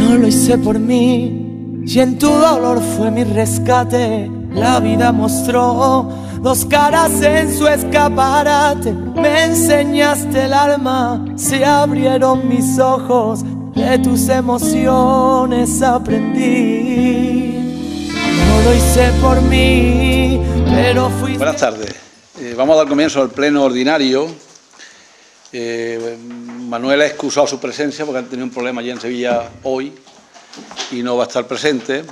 No lo hice por mí y en tu dolor fue mi rescate. La vida mostró dos caras en su escaparate. Me enseñaste el alma, se abrieron mis ojos. De tus emociones aprendí. No lo hice por mí, pero fui... Buenas tardes. Vamos a dar comienzo al pleno ordinario. Manuel ha excusado su presencia porque han tenido un problema allí en Sevilla hoy y no va a estar presente.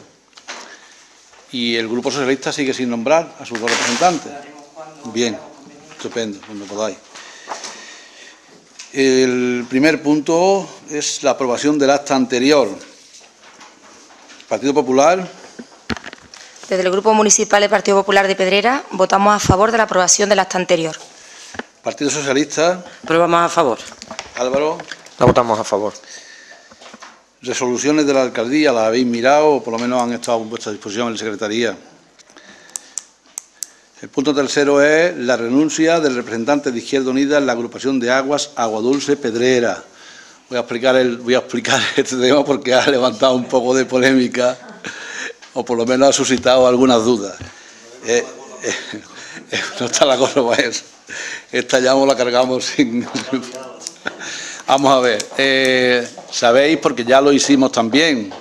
Y el Grupo Socialista sigue sin nombrar a sus dos representantes. Bien, estupendo, cuando podáis. El primer punto es la aprobación del acta anterior. Partido Popular. Desde el Grupo Municipal del Partido Popular de Pedrera votamos a favor de la aprobación del acta anterior. Partido Socialista. Aprobamos a favor. Álvaro. La votamos a favor. Resoluciones de la alcaldía, ¿las habéis mirado o por lo menos han estado a vuestra disposición en la Secretaría? El punto tercero es la renuncia del representante de Izquierda Unida en la agrupación de aguas Aguadulce Pedrera. Voy a explicar este tema porque ha levantado un poco de polémica o por lo menos ha suscitado algunas dudas. No está la cosa para eso. Esta ya la cargamos sin... Vamos a ver, sabéis, porque ya lo hicimos también,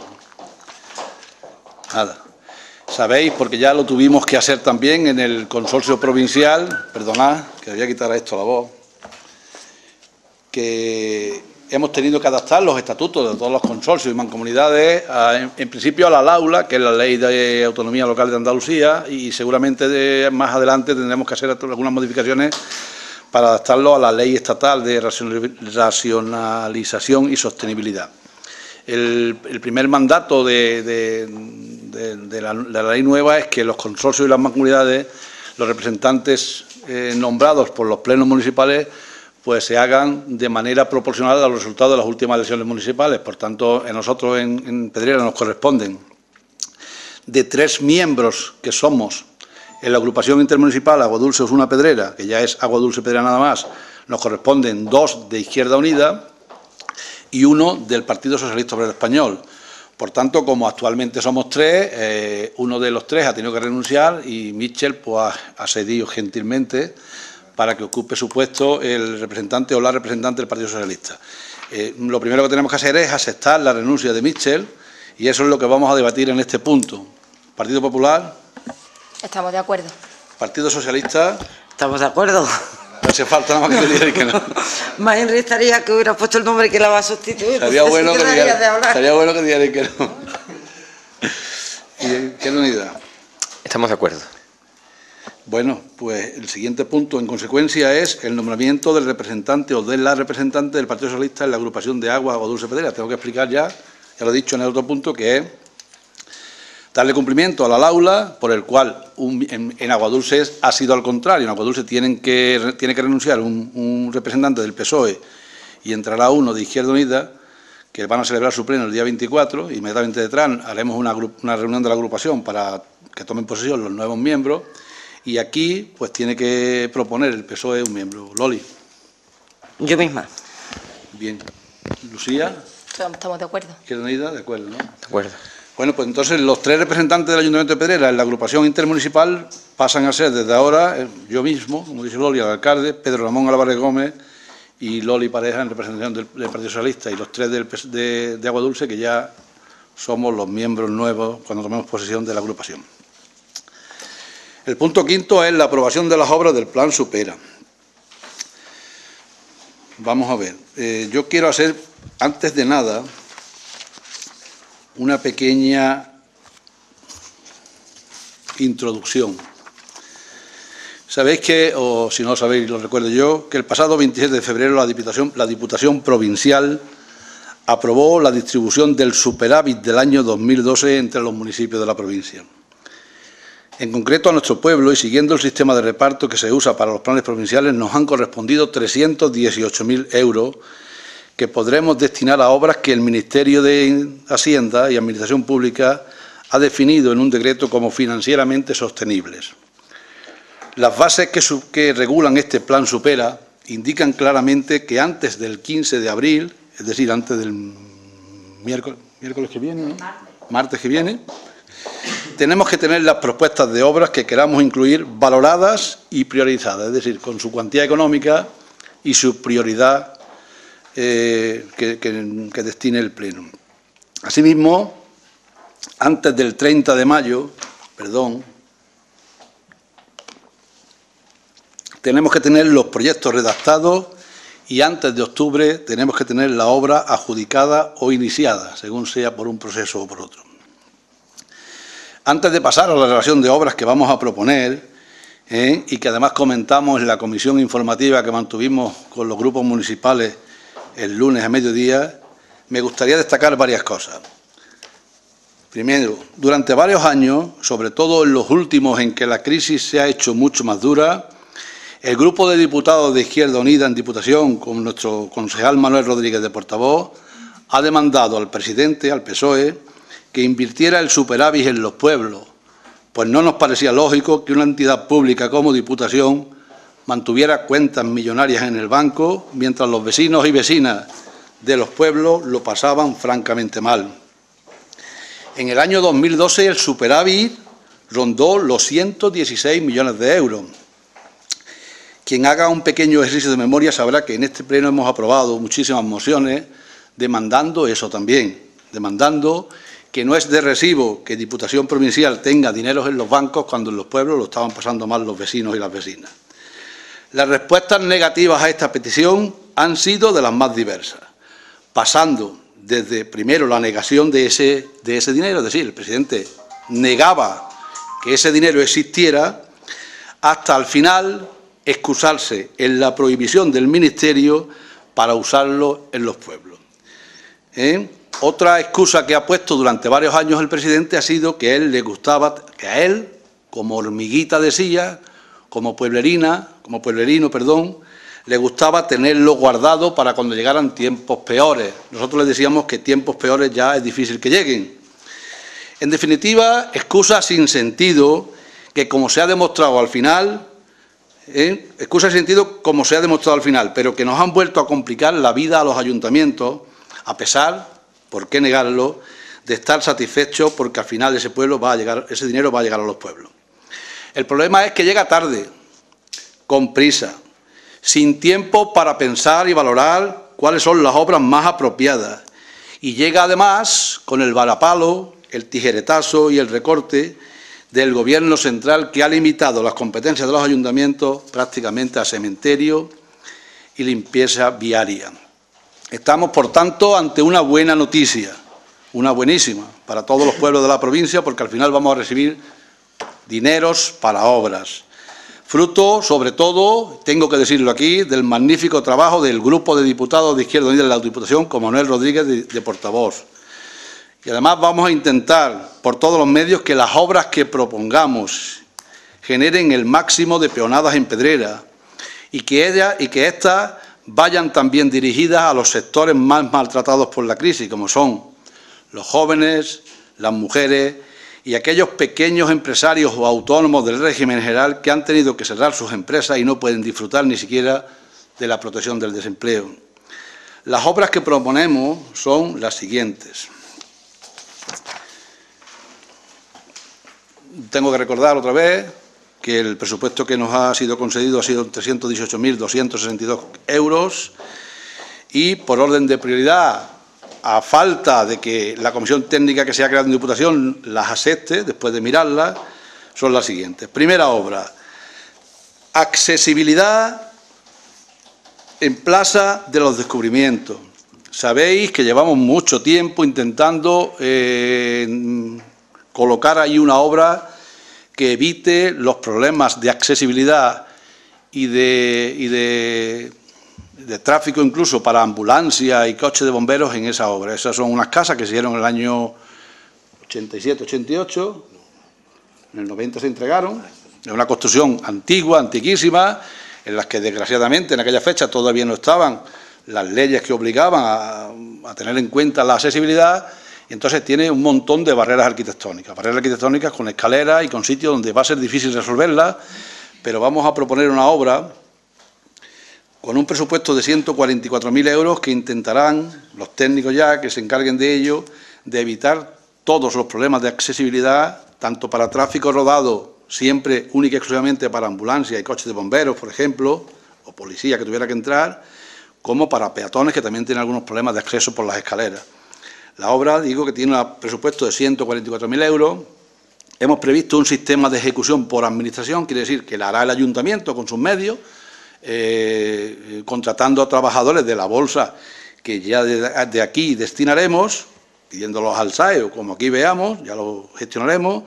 sabéis, porque ya lo tuvimos que hacer también en el consorcio provincial, perdonad, que voy a quitar a esto la voz, que hemos tenido que adaptar los estatutos de todos los consorcios y mancomunidades, en principio a la LAULA, que es la Ley de Autonomía Local de Andalucía, y seguramente más adelante tendremos que hacer algunas modificaciones para adaptarlo a la Ley Estatal de Racionalización y Sostenibilidad. El primer mandato de la ley nueva es que los consorcios y las mancomunidades, los representantes nombrados por los plenos municipales, pues se hagan de manera proporcional a los resultados de las últimas elecciones municipales. Por tanto, a nosotros en Pedrera nos corresponden de 3 miembros que somos en la agrupación intermunicipal Aguadulce Osuna Pedrera, que ya es Aguadulce Pedrera nada más, nos corresponden 2 de Izquierda Unida y 1 del Partido Socialista Obrero Español. Por tanto, como actualmente somos 3, uno de los 3 ha tenido que renunciar y Michel pues, ha cedido gentilmente para que ocupe su puesto el representante o la representante del Partido Socialista. Lo primero que tenemos que hacer es aceptar la renuncia de Michel y eso es lo que vamos a debatir en este punto. Partido Popular. Estamos de acuerdo. Partido Socialista. ¿Estamos de acuerdo? No hace falta nada más que decir que no. Más estaría que hubiera puesto el nombre que la va a sustituir. Sería bueno que dijeran que no. ¿Y Izquierda Unida? Estamos de acuerdo. Bueno, pues el siguiente punto, en consecuencia, es el nombramiento del representante o de la representante del Partido Socialista en la agrupación de aguas Aguadulce Pedrera. Tengo que explicar ya lo he dicho en el otro punto, que es darle cumplimiento a la LAULA, por el cual en Aguadulce ha sido al contrario. En Aguadulce tiene que renunciar un representante del PSOE y entrará uno de Izquierda Unida, que van a celebrar su pleno el día 24. Inmediatamente detrás haremos una reunión de la agrupación para que tomen posesión los nuevos miembros. Y aquí pues tiene que proponer el PSOE un miembro. Loli. Yo misma. Bien. Lucía. Estamos de acuerdo. Izquierda Unida, de acuerdo, ¿no? De acuerdo. Bueno, pues entonces los 3 representantes del Ayuntamiento de Pedrera en la agrupación intermunicipal pasan a ser desde ahora yo mismo, como dice Loli, el alcalde, Pedro Ramón Álvarez Gómez y Loli Pareja en representación del Partido Socialista, y los 3 de Aguadulce, que ya somos los miembros nuevos cuando tomemos posesión de la agrupación. El punto quinto es la aprobación de las obras del Plan Supera. Vamos a ver, yo quiero hacer, antes de nada, una pequeña introducción. Sabéis que, o si no lo sabéis, lo recuerdo yo, que el pasado 27 de febrero la Diputación Provincial aprobó la distribución del superávit del año 2012 entre los municipios de la provincia. En concreto, a nuestro pueblo, y siguiendo el sistema de reparto que se usa para los planes provinciales, nos han correspondido 318.000 euros que podremos destinar a obras que el Ministerio de Hacienda y Administración Pública ha definido en un decreto como financieramente sostenibles. Las bases que regulan este Plan Supera indican claramente que antes del 15 de abril, es decir, antes del miércoles miércoles que viene, ¿no? Martes que viene, tenemos que tener las propuestas de obras que queramos incluir valoradas y priorizadas, es decir, con su cuantía económica y su prioridad que destine el Pleno. Asimismo, antes del 30 de mayo, tenemos que tener los proyectos redactados y antes de octubre tenemos que tener la obra adjudicada o iniciada, según sea por un proceso o por otro. Antes de pasar a la relación de obras que vamos a proponer, y que además comentamos en la comisión informativa que mantuvimos con los grupos municipales el lunes a mediodía, me gustaría destacar varias cosas. Primero, durante varios años, sobre todo en los últimos en que la crisis se ha hecho mucho más dura, el grupo de diputados de Izquierda Unida en Diputación, con nuestro concejal Manuel Rodríguez de portavoz, ha demandado al presidente, al PSOE, que invirtiera el superávit en los pueblos, pues no nos parecía lógico que una entidad pública como Diputación mantuviera cuentas millonarias en el banco, mientras los vecinos y vecinas de los pueblos lo pasaban francamente mal. En el año 2012 el superávit rondó los 116 millones de euros. Quien haga un pequeño ejercicio de memoria sabrá que en este pleno hemos aprobado muchísimas mociones demandando eso también, demandando que no es de recibo que Diputación Provincial tenga dineros en los bancos cuando en los pueblos lo estaban pasando mal los vecinos y las vecinas. Las respuestas negativas a esta petición han sido de las más diversas, pasando desde, primero, la negación de ese dinero, es decir, el presidente negaba que ese dinero existiera, hasta al final excusarse en la prohibición del Ministerio para usarlo en los pueblos. Otra excusa que ha puesto durante varios años el presidente ha sido que a él, como hormiguita de silla, como pueblerino, le gustaba tenerlo guardado para cuando llegaran tiempos peores. Nosotros le decíamos que tiempos peores ya es difícil que lleguen. En definitiva, excusas sin sentido que, como se ha demostrado al final, pero que nos han vuelto a complicar la vida a los ayuntamientos, a pesar, ¿por qué negarlo?, de estar satisfechos porque al final ese dinero va a llegar a los pueblos. El problema es que llega tarde, con prisa, sin tiempo para pensar y valorar cuáles son las obras más apropiadas, y llega además con el varapalo, el tijeretazo y el recorte del Gobierno central, que ha limitado las competencias de los ayuntamientos prácticamente a cementerio y limpieza viaria. Estamos, por tanto, ante una buena noticia, una buenísima, para todos los pueblos de la provincia, porque al final vamos a recibir dineros para obras. Fruto, sobre todo, tengo que decirlo aquí, del magnífico trabajo del grupo de diputados de Izquierda Unida de la Diputación, con Manuel Rodríguez de portavoz. Y además vamos a intentar, por todos los medios, que las obras que propongamos generen el máximo de peonadas en pedrera y que éstas vayan también dirigidas a los sectores más maltratados por la crisis, como son los jóvenes, las mujeres y aquellos pequeños empresarios o autónomos del régimen general que han tenido que cerrar sus empresas y no pueden disfrutar ni siquiera de la protección del desempleo. Las obras que proponemos son las siguientes. Tengo que recordar otra vez que el presupuesto que nos ha sido concedido ha sido 318.262 euros y, por orden de prioridad, a falta de que la comisión técnica que se ha creado en Diputación las acepte, después de mirarlas, son las siguientes. Primera obra, accesibilidad en Plaza de los Descubrimientos. Sabéis que llevamos mucho tiempo intentando colocar ahí una obra que evite los problemas de accesibilidad y de tráfico incluso para ambulancia y coches de bomberos en esa obra. Esas son unas casas que se hicieron en el año 87-88, en el 90 se entregaron, es una construcción antigua, antiquísima, en las que desgraciadamente en aquella fecha todavía no estaban las leyes que obligaban a tener en cuenta la accesibilidad. Y entonces tiene un montón de barreras arquitectónicas con escaleras y con sitios donde va a ser difícil resolverlas, pero vamos a proponer una obra con un presupuesto de 144.000 euros que intentarán, los técnicos ya que se encarguen de ello, de evitar todos los problemas de accesibilidad, tanto para tráfico rodado, siempre única y exclusivamente para ambulancias y coches de bomberos, por ejemplo, o policía que tuviera que entrar, como para peatones que también tienen algunos problemas de acceso por las escaleras. La obra, digo, que tiene un presupuesto de 144.000 euros. Hemos previsto un sistema de ejecución por administración, quiere decir que la hará el ayuntamiento con sus medios, contratando a trabajadores de la bolsa que ya de aquí destinaremos, pidiéndolos al SAE o como aquí veamos, ya lo gestionaremos,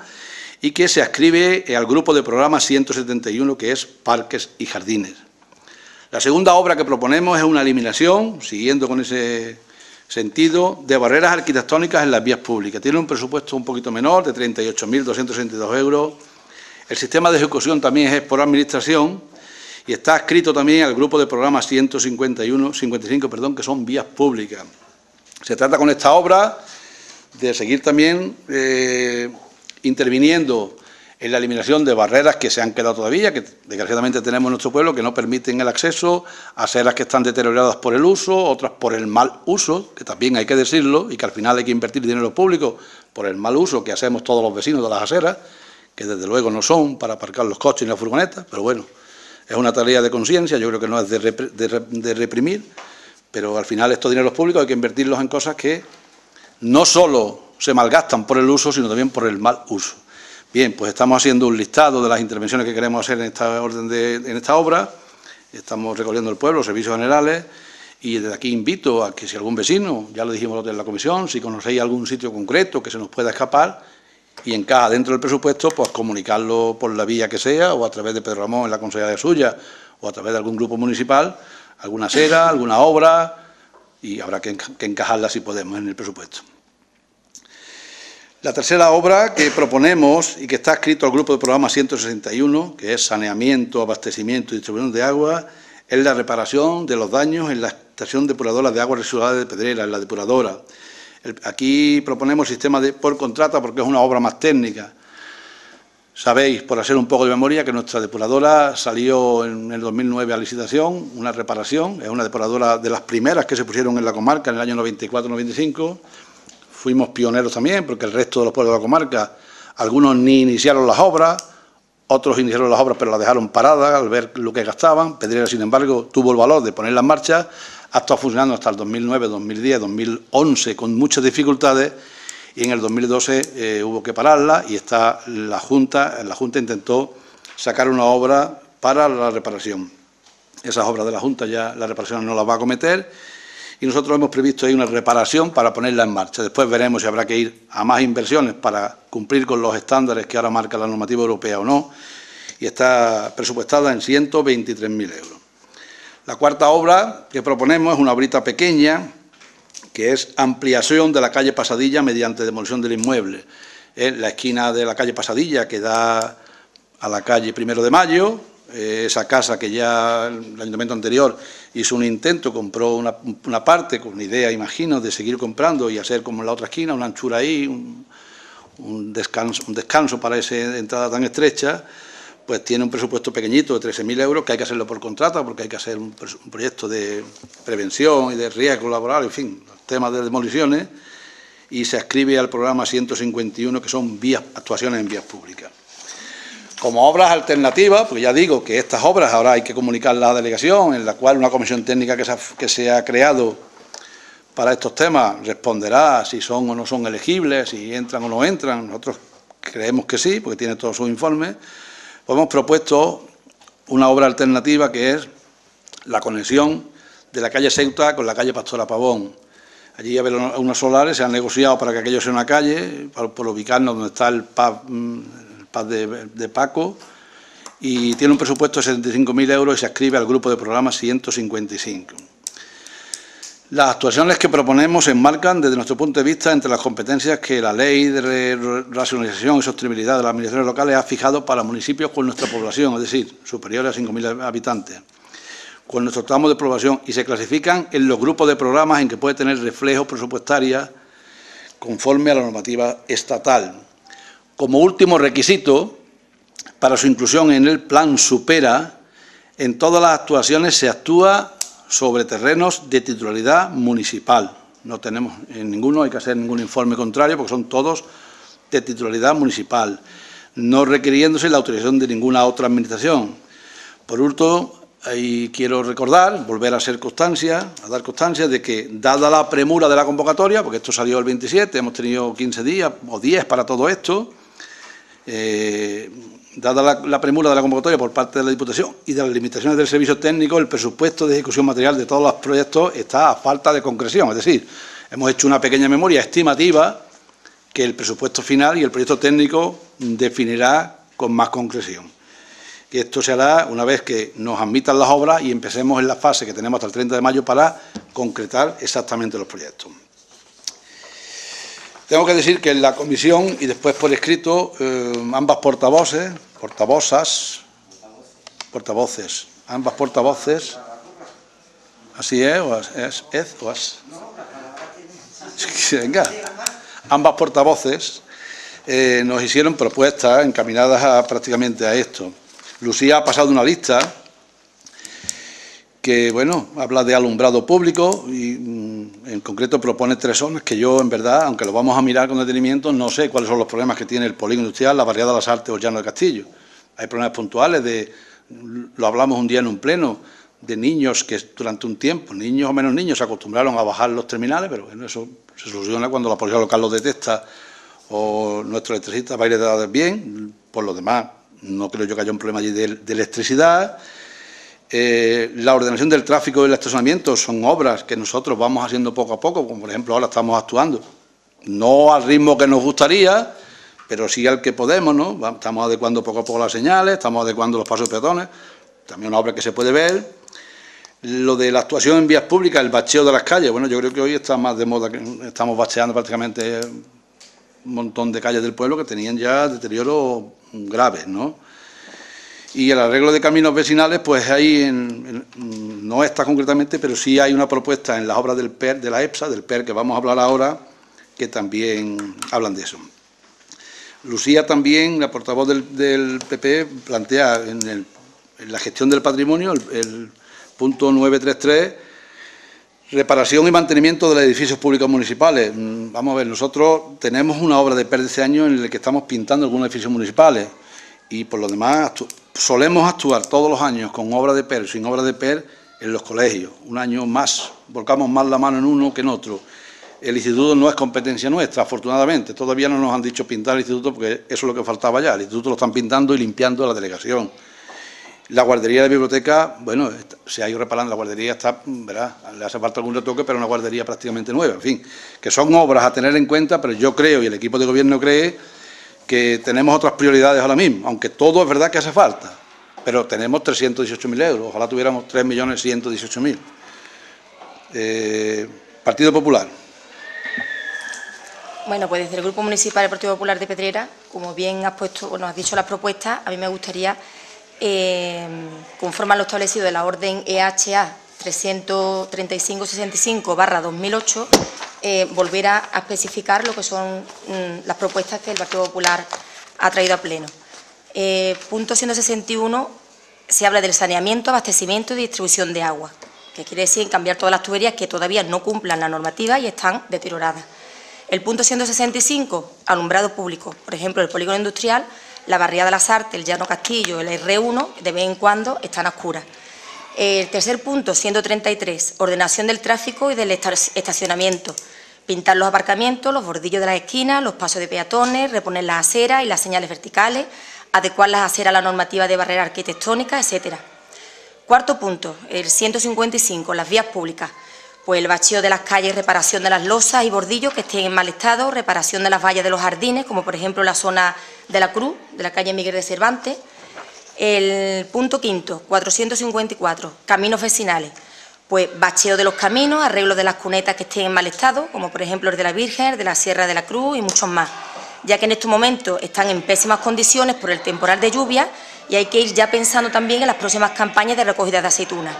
y que se adscribe al grupo de programa 171, que es Parques y Jardines. La segunda obra que proponemos es una eliminación, siguiendo con ese sentido, de barreras arquitectónicas en las vías públicas. Tiene un presupuesto un poquito menor, de 38.262 euros. El sistema de ejecución también es por administración y está adscrito también al grupo de programa 155, que son vías públicas. Se trata con esta obra de seguir también interviniendo en la eliminación de barreras que se han quedado todavía, que desgraciadamente tenemos en nuestro pueblo, que no permiten el acceso, a aceras que están deterioradas por el uso, otras por el mal uso, que también hay que decirlo, y que al final hay que invertir dinero público por el mal uso que hacemos todos los vecinos de las aceras, que desde luego no son para aparcar los coches y las furgonetas, pero bueno, es una tarea de conciencia, yo creo que no es de reprimir, pero al final estos dineros públicos hay que invertirlos en cosas que no solo se malgastan por el uso, sino también por el mal uso. Bien, pues estamos haciendo un listado de las intervenciones que queremos hacer en esta obra, estamos recorriendo el pueblo, servicios generales, y desde aquí invito a que si algún vecino, ya lo dijimos en la comisión, si conocéis algún sitio concreto que se nos pueda escapar y encaja dentro del presupuesto, pues comunicarlo por la vía que sea, o a través de Pedro Ramón en la consejería suya, o a través de algún grupo municipal, alguna acera, alguna obra, y habrá que encajarla si podemos en el presupuesto. La tercera obra que proponemos y que está adscrito al grupo de programa 161, que es saneamiento, abastecimiento y distribución de agua, es la reparación de los daños en la estación depuradora de aguas residuales de Pedrera, en la depuradora. Aquí proponemos el sistema por contrata porque es una obra más técnica. Sabéis, por hacer un poco de memoria, que nuestra depuradora salió en el 2009 a licitación, una reparación, es una depuradora de las primeras que se pusieron en la comarca en el año 94-95. Fuimos pioneros también, porque el resto de los pueblos de la comarca, algunos ni iniciaron las obras, otros iniciaron las obras pero las dejaron paradas al ver lo que gastaban. Pedrera, sin embargo, tuvo el valor de ponerla en marcha, ha estado funcionando hasta el 2009, 2010, 2011 con muchas dificultades, y en el 2012 hubo que pararla, y la Junta intentó sacar una obra para la reparación. Esas obras de la Junta ya la reparación no las va a acometer, y nosotros hemos previsto ahí una reparación para ponerla en marcha. Después veremos si habrá que ir a más inversiones para cumplir con los estándares que ahora marca la normativa europea o no, y está presupuestada en 123.000 euros. La cuarta obra que proponemos es una obrita pequeña, que es ampliación de la calle Pasadilla mediante demolición del inmueble. Es la esquina de la calle Pasadilla que da a la calle 1 de Mayo, esa casa que ya el ayuntamiento anterior hizo un intento, compró una parte con idea, imagino, de seguir comprando y hacer como en la otra esquina, una anchura ahí, un descanso para esa entrada tan estrecha, pues tiene un presupuesto pequeñito de 13.000 euros, que hay que hacerlo por contrata, porque hay que hacer un proyecto de prevención y de riesgo laboral, en fin, temas de demoliciones, y se adscribe al programa 151, que son actuaciones en vías públicas. Como obras alternativas, pues ya digo que estas obras ahora hay que comunicarlas a la delegación, en la cual una comisión técnica que se ha creado para estos temas responderá si son o no son elegibles, si entran o no entran. Nosotros creemos que sí, porque tiene todos sus informes. Pues hemos propuesto una obra alternativa que es la conexión de la calle Ceuta con la calle Pastora Pavón. Allí hay unos solares, se han negociado para que aquello sea una calle, por ubicarnos donde está el pub de Paco, y tiene un presupuesto de 75.000 euros y se adscribe al grupo de programa 155. Las actuaciones que proponemos se enmarcan desde nuestro punto de vista entre las competencias que la Ley de Racionalización y Sostenibilidad de las Administraciones Locales ha fijado para municipios con nuestra población, es decir, superiores a 5.000 habitantes, con nuestro tramo de población, y se clasifican en los grupos de programas en que puede tener reflejos presupuestarios conforme a la normativa estatal. Como último requisito, para su inclusión en el plan Supera, en todas las actuaciones se actúa sobre terrenos de titularidad municipal, no tenemos en ninguno, hay que hacer ningún informe contrario, porque son todos de titularidad municipal, no requiriéndose la autorización de ninguna otra administración. Por último, ahí quiero recordar, volver a dar constancia de que, dada la premura de la convocatoria, porque esto salió el 27, hemos tenido 15 días o 10 para todo esto, dada la premura de la convocatoria por parte de la Diputación y de las limitaciones del servicio técnico, el presupuesto de ejecución material de todos los proyectos está a falta de concreción. Es decir, hemos hecho una pequeña memoria estimativa que el presupuesto final y el proyecto técnico definirá con más concreción. Que esto se hará una vez que nos admitan las obras y empecemos en la fase que tenemos hasta el 30 de mayo para concretar exactamente los proyectos. Tengo que decir que en la comisión y después por escrito, ambas portavoces, así es, o es. Venga, ambas portavoces nos hicieron propuestas encaminadas prácticamente a esto. Lucía ha pasado una lista que, bueno, habla de alumbrado público y en concreto propone 3 zonas que yo, en verdad, aunque lo vamos a mirar con detenimiento, no sé cuáles son los problemas que tiene el polígono industrial, la barriada de las Artes o el Llano de Castillo. Hay problemas puntuales, lo hablamos un día en un pleno, de niños que durante un tiempo, niños o menos niños, se acostumbraron a bajar los terminales, pero bueno, eso se soluciona cuando la policía local lo detecta o nuestro electricista va a ir de bien. Por lo demás, no creo yo que haya un problema allí de electricidad. La ordenación del tráfico y el estacionamiento son obras que nosotros vamos haciendo poco a poco, como por ejemplo ahora estamos actuando. No al ritmo que nos gustaría, pero sí al que podemos, ¿no? Estamos adecuando poco a poco las señales, estamos adecuando los pasos peatones, también una obra que se puede ver. Lo de la actuación en vías públicas, el bacheo de las calles, bueno, yo creo que hoy está más de moda, que estamos bacheando prácticamente un montón de calles del pueblo que tenían ya deterioros graves, ¿no? Y el arreglo de caminos vecinales, pues ahí no está concretamente, pero sí hay una propuesta en las obras del PER, de la EPSA, del PER que vamos a hablar ahora, que también hablan de eso. Lucía también, la portavoz del PP, plantea en la gestión del patrimonio, el punto 933, reparación y mantenimiento de los edificios públicos municipales. Vamos a ver, nosotros tenemos una obra de PER de este año en la que estamos pintando algunos edificios municipales y por lo demás solemos actuar todos los años con obra de PER, sin obra de PER, en los colegios. Un año más, volcamos más la mano en uno que en otro. El instituto no es competencia nuestra, afortunadamente. Todavía no nos han dicho pintar el instituto porque eso es lo que faltaba ya. El instituto lo están pintando y limpiando la delegación. La guardería de biblioteca, bueno, se ha ido reparando, la guardería está, ¿verdad? Le hace falta algún retoque, pero una guardería prácticamente nueva. En fin, que son obras a tener en cuenta, pero yo creo, y el equipo de gobierno cree, que tenemos otras prioridades ahora mismo, aunque todo es verdad que hace falta, pero tenemos 318.000 euros, ojalá tuviéramos 3.118.000. Partido Popular. Bueno, pues desde el Grupo Municipal del Partido Popular de Pedrera, como bien has dicho las propuestas, a mí me gustaría, conforme a lo establecido de la orden EHA 335-65/2008, volver a especificar lo que son las propuestas que el Partido Popular ha traído a pleno. Punto 161, se habla del saneamiento, abastecimiento y distribución de agua, que quiere decir cambiar todas las tuberías que todavía no cumplan la normativa y están deterioradas. El punto 165, alumbrado público, por ejemplo, el polígono industrial, la barriada de las Artes, el Llano Castillo, el R1, de vez en cuando están a oscuras. El tercer punto, 133, ordenación del tráfico y del estacionamiento. Pintar los aparcamientos, los bordillos de las esquinas, los pasos de peatones, reponer las aceras y las señales verticales, adecuar las aceras a la normativa de barrera arquitectónica, etcétera. Cuarto punto, el 155, las vías públicas. Pues el bacheo de las calles, reparación de las losas y bordillos que estén en mal estado, reparación de las vallas de los jardines, como por ejemplo la zona de la Cruz, de la calle Miguel de Cervantes. El punto quinto, 454, caminos vecinales. Pues bacheo de los caminos, arreglo de las cunetas que estén en mal estado, como por ejemplo el de la Virgen, el de la Sierra de la Cruz y muchos más, ya que en estos momentos están en pésimas condiciones por el temporal de lluvia y hay que ir ya pensando también en las próximas campañas de recogida de aceitunas.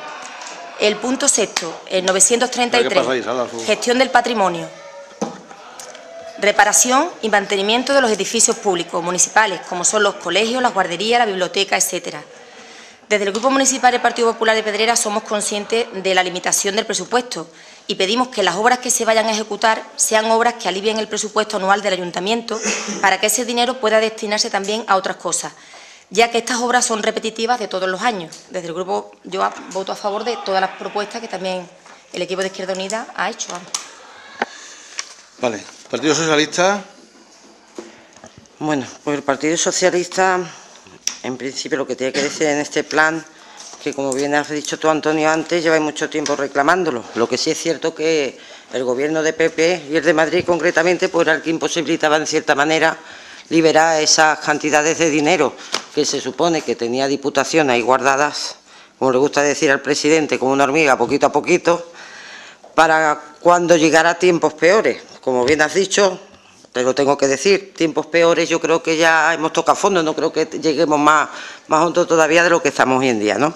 El punto sexto, el 933, gestión del patrimonio, reparación y mantenimiento de los edificios públicos municipales, como son los colegios, las guarderías, la biblioteca, etcétera. Desde el Grupo Municipal del Partido Popular de Pedrera somos conscientes de la limitación del presupuesto y pedimos que las obras que se vayan a ejecutar sean obras que alivien el presupuesto anual del Ayuntamiento para que ese dinero pueda destinarse también a otras cosas, ya que estas obras son repetitivas de todos los años. Desde el Grupo yo voto a favor de todas las propuestas que también el equipo de Izquierda Unida ha hecho. Vale. Partido Socialista. Bueno, pues el Partido Socialista, en principio, lo que tiene que decir en este plan, que como bien has dicho tú, Antonio, antes, lleva mucho tiempo reclamándolo. Lo que sí es cierto que el Gobierno de PP y el de Madrid, concretamente, pues era el que imposibilitaba, en cierta manera, liberar esas cantidades de dinero que se supone que tenía Diputación ahí guardadas, como le gusta decir al presidente, como una hormiga, poquito a poquito, para cuando llegara tiempos peores. Como bien has dicho, te lo tengo que decir, tiempos peores, yo creo que ya hemos tocado fondo, no creo que lleguemos más hondo todavía de lo que estamos hoy en día, ¿no?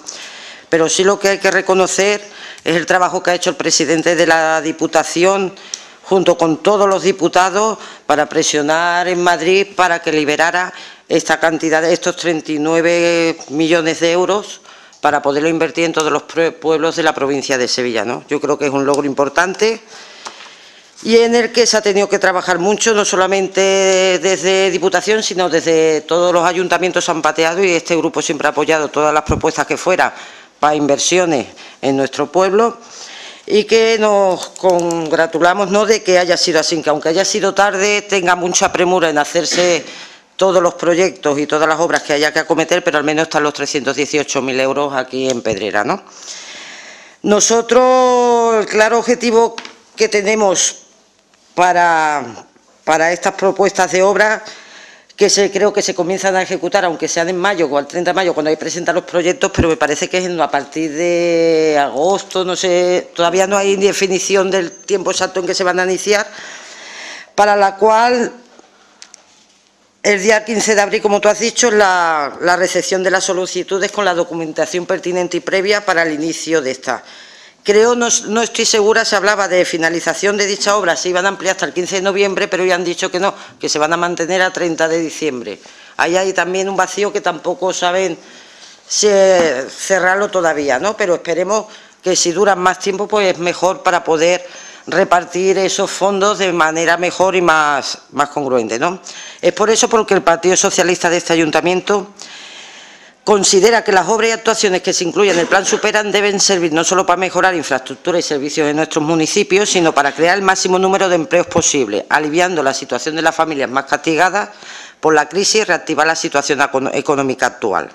Pero sí lo que hay que reconocer es el trabajo que ha hecho el presidente de la Diputación junto con todos los diputados para presionar en Madrid para que liberara esta cantidad, estos 39 millones de euros para poderlo invertir en todos los pueblos de la provincia de Sevilla, ¿no? Yo creo que es un logro importante y en el que se ha tenido que trabajar mucho, no solamente desde Diputación, sino desde todos los ayuntamientos han pateado y este grupo siempre ha apoyado todas las propuestas que fuera para inversiones en nuestro pueblo y que nos congratulamos, ¿no?, de que haya sido así, que aunque haya sido tarde, tenga mucha premura en hacerse todos los proyectos y todas las obras que haya que acometer, pero al menos están los 318.000 euros aquí en Pedrera, ¿no? Nosotros, el claro objetivo que tenemos para estas propuestas de obra, que creo que se comienzan a ejecutar, aunque sean en mayo o al 30 de mayo, cuando hay que presentar los proyectos, pero me parece que es a partir de agosto, no sé, todavía no hay definición del tiempo exacto en que se van a iniciar, para la cual el día 15 de abril, como tú has dicho, es la recepción de las solicitudes con la documentación pertinente y previa para el inicio de esta. Creo, no estoy segura, se hablaba de finalización de dicha obra, se iban a ampliar hasta el 15 de noviembre, pero ya han dicho que no, que se van a mantener a 30 de diciembre. Ahí hay también un vacío que tampoco saben cerrarlo todavía, ¿no? Pero esperemos que si duran más tiempo, pues es mejor para poder repartir esos fondos de manera mejor y más congruente, ¿no? Es por eso porque el Partido Socialista de este Ayuntamiento considera que las obras y actuaciones que se incluyen en el Plan Superan deben servir no solo para mejorar infraestructura y servicios en nuestros municipios, sino para crear el máximo número de empleos posible, aliviando la situación de las familias más castigadas por la crisis y reactivar la situación económica actual.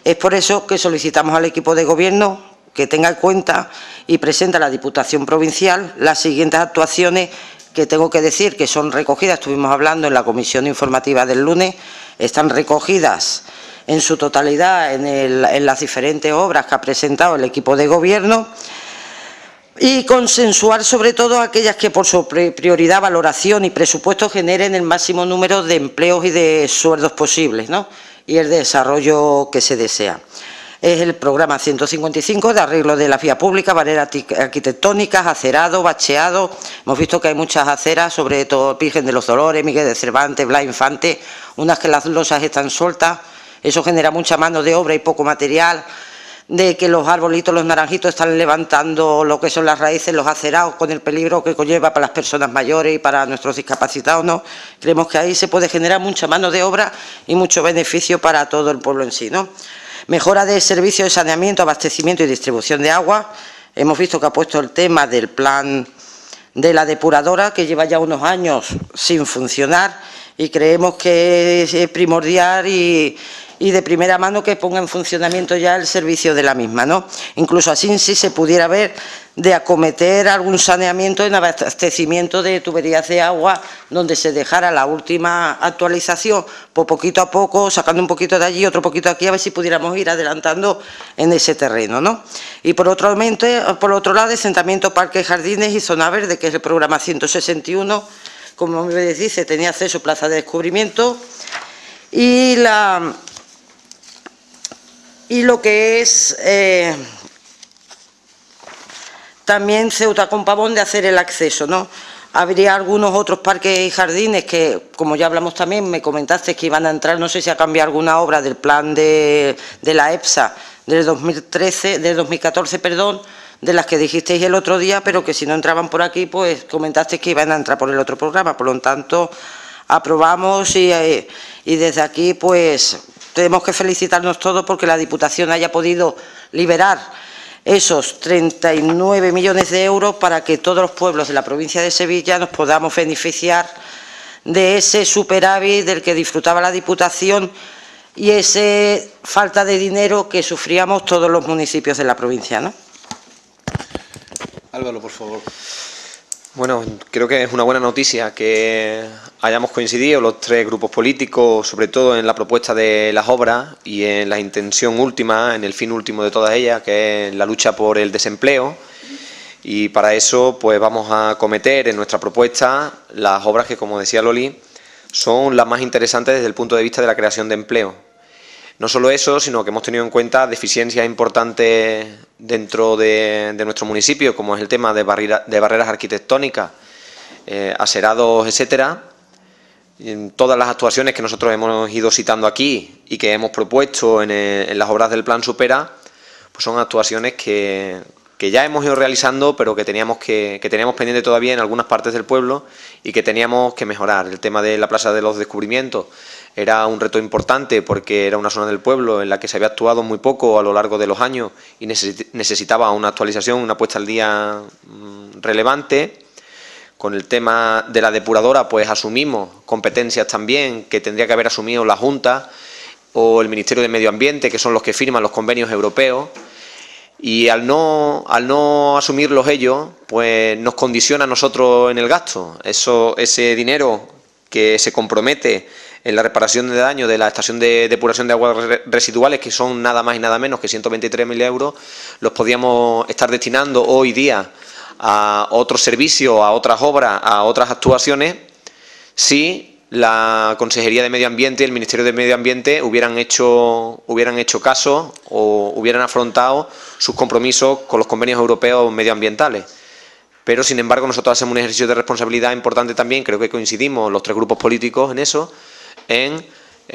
Es por eso que solicitamos al equipo de Gobierno que tenga en cuenta y presente a la Diputación Provincial las siguientes actuaciones que tengo que decir que son recogidas, estuvimos hablando en la comisión informativa del lunes, están recogidas en su totalidad en las diferentes obras que ha presentado el equipo de Gobierno y consensuar sobre todo aquellas que por su prioridad, valoración y presupuesto generen el máximo número de empleos y de sueldos posibles, ¿no?, y el desarrollo que se desea. Es el programa 155 de arreglo de la vía pública, barreras arquitectónicas, acerado, bacheado. Hemos visto que hay muchas aceras, sobre todo Virgen de los Dolores, Miguel de Cervantes, Blas Infante, unas que las losas están sueltas. Eso genera mucha mano de obra y poco material, de que los arbolitos, los naranjitos están levantando lo que son las raíces, los acerados, con el peligro que conlleva para las personas mayores y para nuestros discapacitados, ¿no? Creemos que ahí se puede generar mucha mano de obra y mucho beneficio para todo el pueblo en sí, ¿no? Mejora de servicios de saneamiento, abastecimiento y distribución de agua. Hemos visto que ha puesto el tema del plan de la depuradora, que lleva ya unos años sin funcionar, y creemos que es primordial y de primera mano que ponga en funcionamiento ya el servicio de la misma, ¿no? Incluso así sí se pudiera ver de acometer algún saneamiento en abastecimiento de tuberías de agua donde se dejara la última actualización, pues poquito a poco, sacando un poquito de allí, otro poquito de aquí, a ver si pudiéramos ir adelantando en ese terreno, ¿no? Y por otro lado, asentamiento, parques, jardines y zona verde, que es el programa 161, como me dice, tenía acceso a plaza de descubrimiento, y lo que es también Ceuta con Pavón, de hacer el acceso, ¿no?, Habría algunos otros parques y jardines que, como ya hablamos también, me comentaste que iban a entrar, no sé si ha cambiado alguna obra del plan de la EPSA del 2014, perdón, de las que dijisteis el otro día, pero que si no entraban por aquí, pues comentasteis que iban a entrar por el otro programa. Por lo tanto, aprobamos y desde aquí, pues, tenemos que felicitarnos todos porque la Diputación haya podido liberar esos 39 millones de euros para que todos los pueblos de la provincia de Sevilla nos podamos beneficiar de ese superávit del que disfrutaba la Diputación y esa falta de dinero que sufríamos todos los municipios de la provincia, ¿no? Álvaro, por favor. Bueno, creo que es una buena noticia que hayamos coincidido los tres grupos políticos, sobre todo en la propuesta de las obras y en la intención última, en el fin último de todas ellas, que es la lucha por el desempleo. Y para eso, pues vamos a acometer en nuestra propuesta las obras que, como decía Loli, son las más interesantes desde el punto de vista de la creación de empleo. No solo eso, sino que hemos tenido en cuenta deficiencias importantes dentro de nuestro municipio, como es el tema de barreras arquitectónicas, aserados, etcétera. En todas las actuaciones que nosotros hemos ido citando aquí y que hemos propuesto en las obras del Plan Supera, pues son actuaciones que ya hemos ido realizando, pero que teníamos pendiente todavía en algunas partes del pueblo y que teníamos que mejorar. El tema de la Plaza de los Descubrimientos era un reto importante porque era una zona del pueblo en la que se había actuado muy poco a lo largo de los años y necesitaba una actualización, una puesta al día relevante. Con el tema de la depuradora, pues asumimos competencias también que tendría que haber asumido la Junta o el Ministerio de Medio Ambiente, que son los que firman los convenios europeos. Y al no asumirlos ellos, pues nos condiciona a nosotros en el gasto. Ese dinero que se compromete en la reparación de daño de la estación de depuración de aguas residuales, que son nada más y nada menos que 123.000 euros, los podíamos estar destinando hoy día a otros servicios, a otras obras, a otras actuaciones, si la Consejería de Medio Ambiente y el Ministerio de Medio Ambiente hubieran hecho caso o hubieran afrontado sus compromisos con los convenios europeos medioambientales. Pero, sin embargo, nosotros hacemos un ejercicio de responsabilidad importante también, creo que coincidimos los tres grupos políticos en eso, en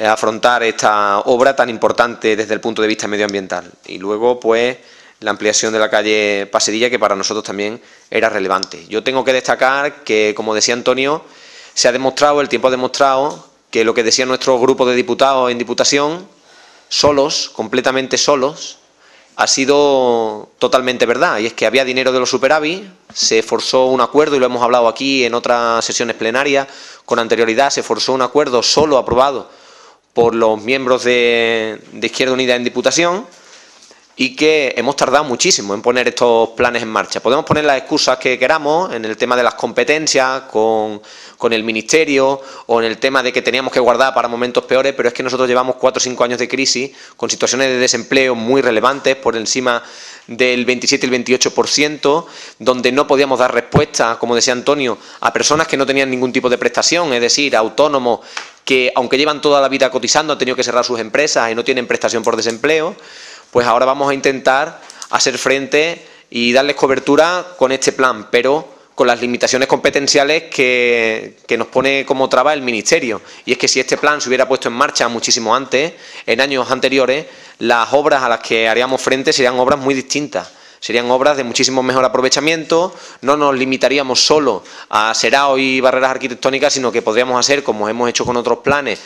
afrontar esta obra tan importante desde el punto de vista medioambiental. Y luego, pues, la ampliación de la calle Paserilla, que para nosotros también era relevante. Yo tengo que destacar que, como decía Antonio, se ha demostrado, el tiempo ha demostrado, que lo que decía nuestro grupo de diputados en Diputación, solos, completamente solos, ha sido totalmente verdad. Y es que había dinero de los superávit, se forzó un acuerdo, y lo hemos hablado aquí en otras sesiones plenarias con anterioridad, se forzó un acuerdo solo aprobado por los miembros de Izquierda Unida en Diputación, y que hemos tardado muchísimo en poner estos planes en marcha. Podemos poner las excusas que queramos en el tema de las competencias con el Ministerio o en el tema de que teníamos que guardar para momentos peores, pero es que nosotros llevamos 4 o 5 años de crisis con situaciones de desempleo muy relevantes, por encima del 27 y el 28%, donde no podíamos dar respuesta, como decía Antonio, a personas que no tenían ningún tipo de prestación, es decir, autónomos que, aunque llevan toda la vida cotizando, han tenido que cerrar sus empresas y no tienen prestación por desempleo. Pues ahora vamos a intentar hacer frente y darles cobertura con este plan, pero con las limitaciones competenciales que nos pone como traba el Ministerio. Y es que si este plan se hubiera puesto en marcha muchísimo antes, en años anteriores, las obras a las que haríamos frente serían obras muy distintas. Serían obras de muchísimo mejor aprovechamiento, no nos limitaríamos solo a aserado y barreras arquitectónicas, sino que podríamos hacer, como hemos hecho con otros planes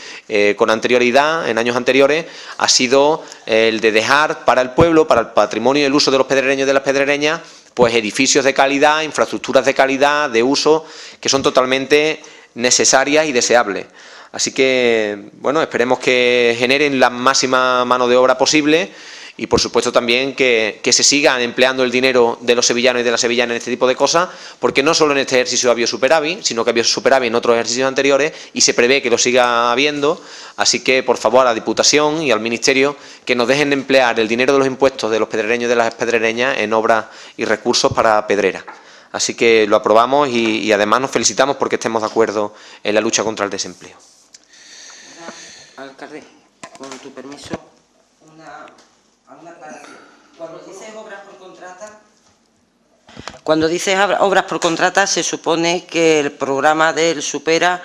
con anterioridad, en años anteriores, ha sido el de dejar para el pueblo, para el patrimonio y el uso de los pedrereños y de las pedrereñas, pues edificios de calidad, infraestructuras de calidad, de uso, que son totalmente necesarias y deseables. Así que, bueno, esperemos que generen la máxima mano de obra posible. Y, por supuesto, también que se siga empleando el dinero de los sevillanos y de las sevillanas en este tipo de cosas, porque no solo en este ejercicio había superávit, sino que había superávit en otros ejercicios anteriores y se prevé que lo siga habiendo. Así que, por favor, a la Diputación y al Ministerio, que nos dejen de emplear el dinero de los impuestos de los pedrereños y de las pedrereñas en obras y recursos para Pedrera. Así que lo aprobamos y además nos felicitamos porque estemos de acuerdo en la lucha contra el desempleo. Alcalde, con tu permiso, una aclaración. Cuando dices obras por contrata, Cuando dices obras por contrata, se supone que el programa del Supera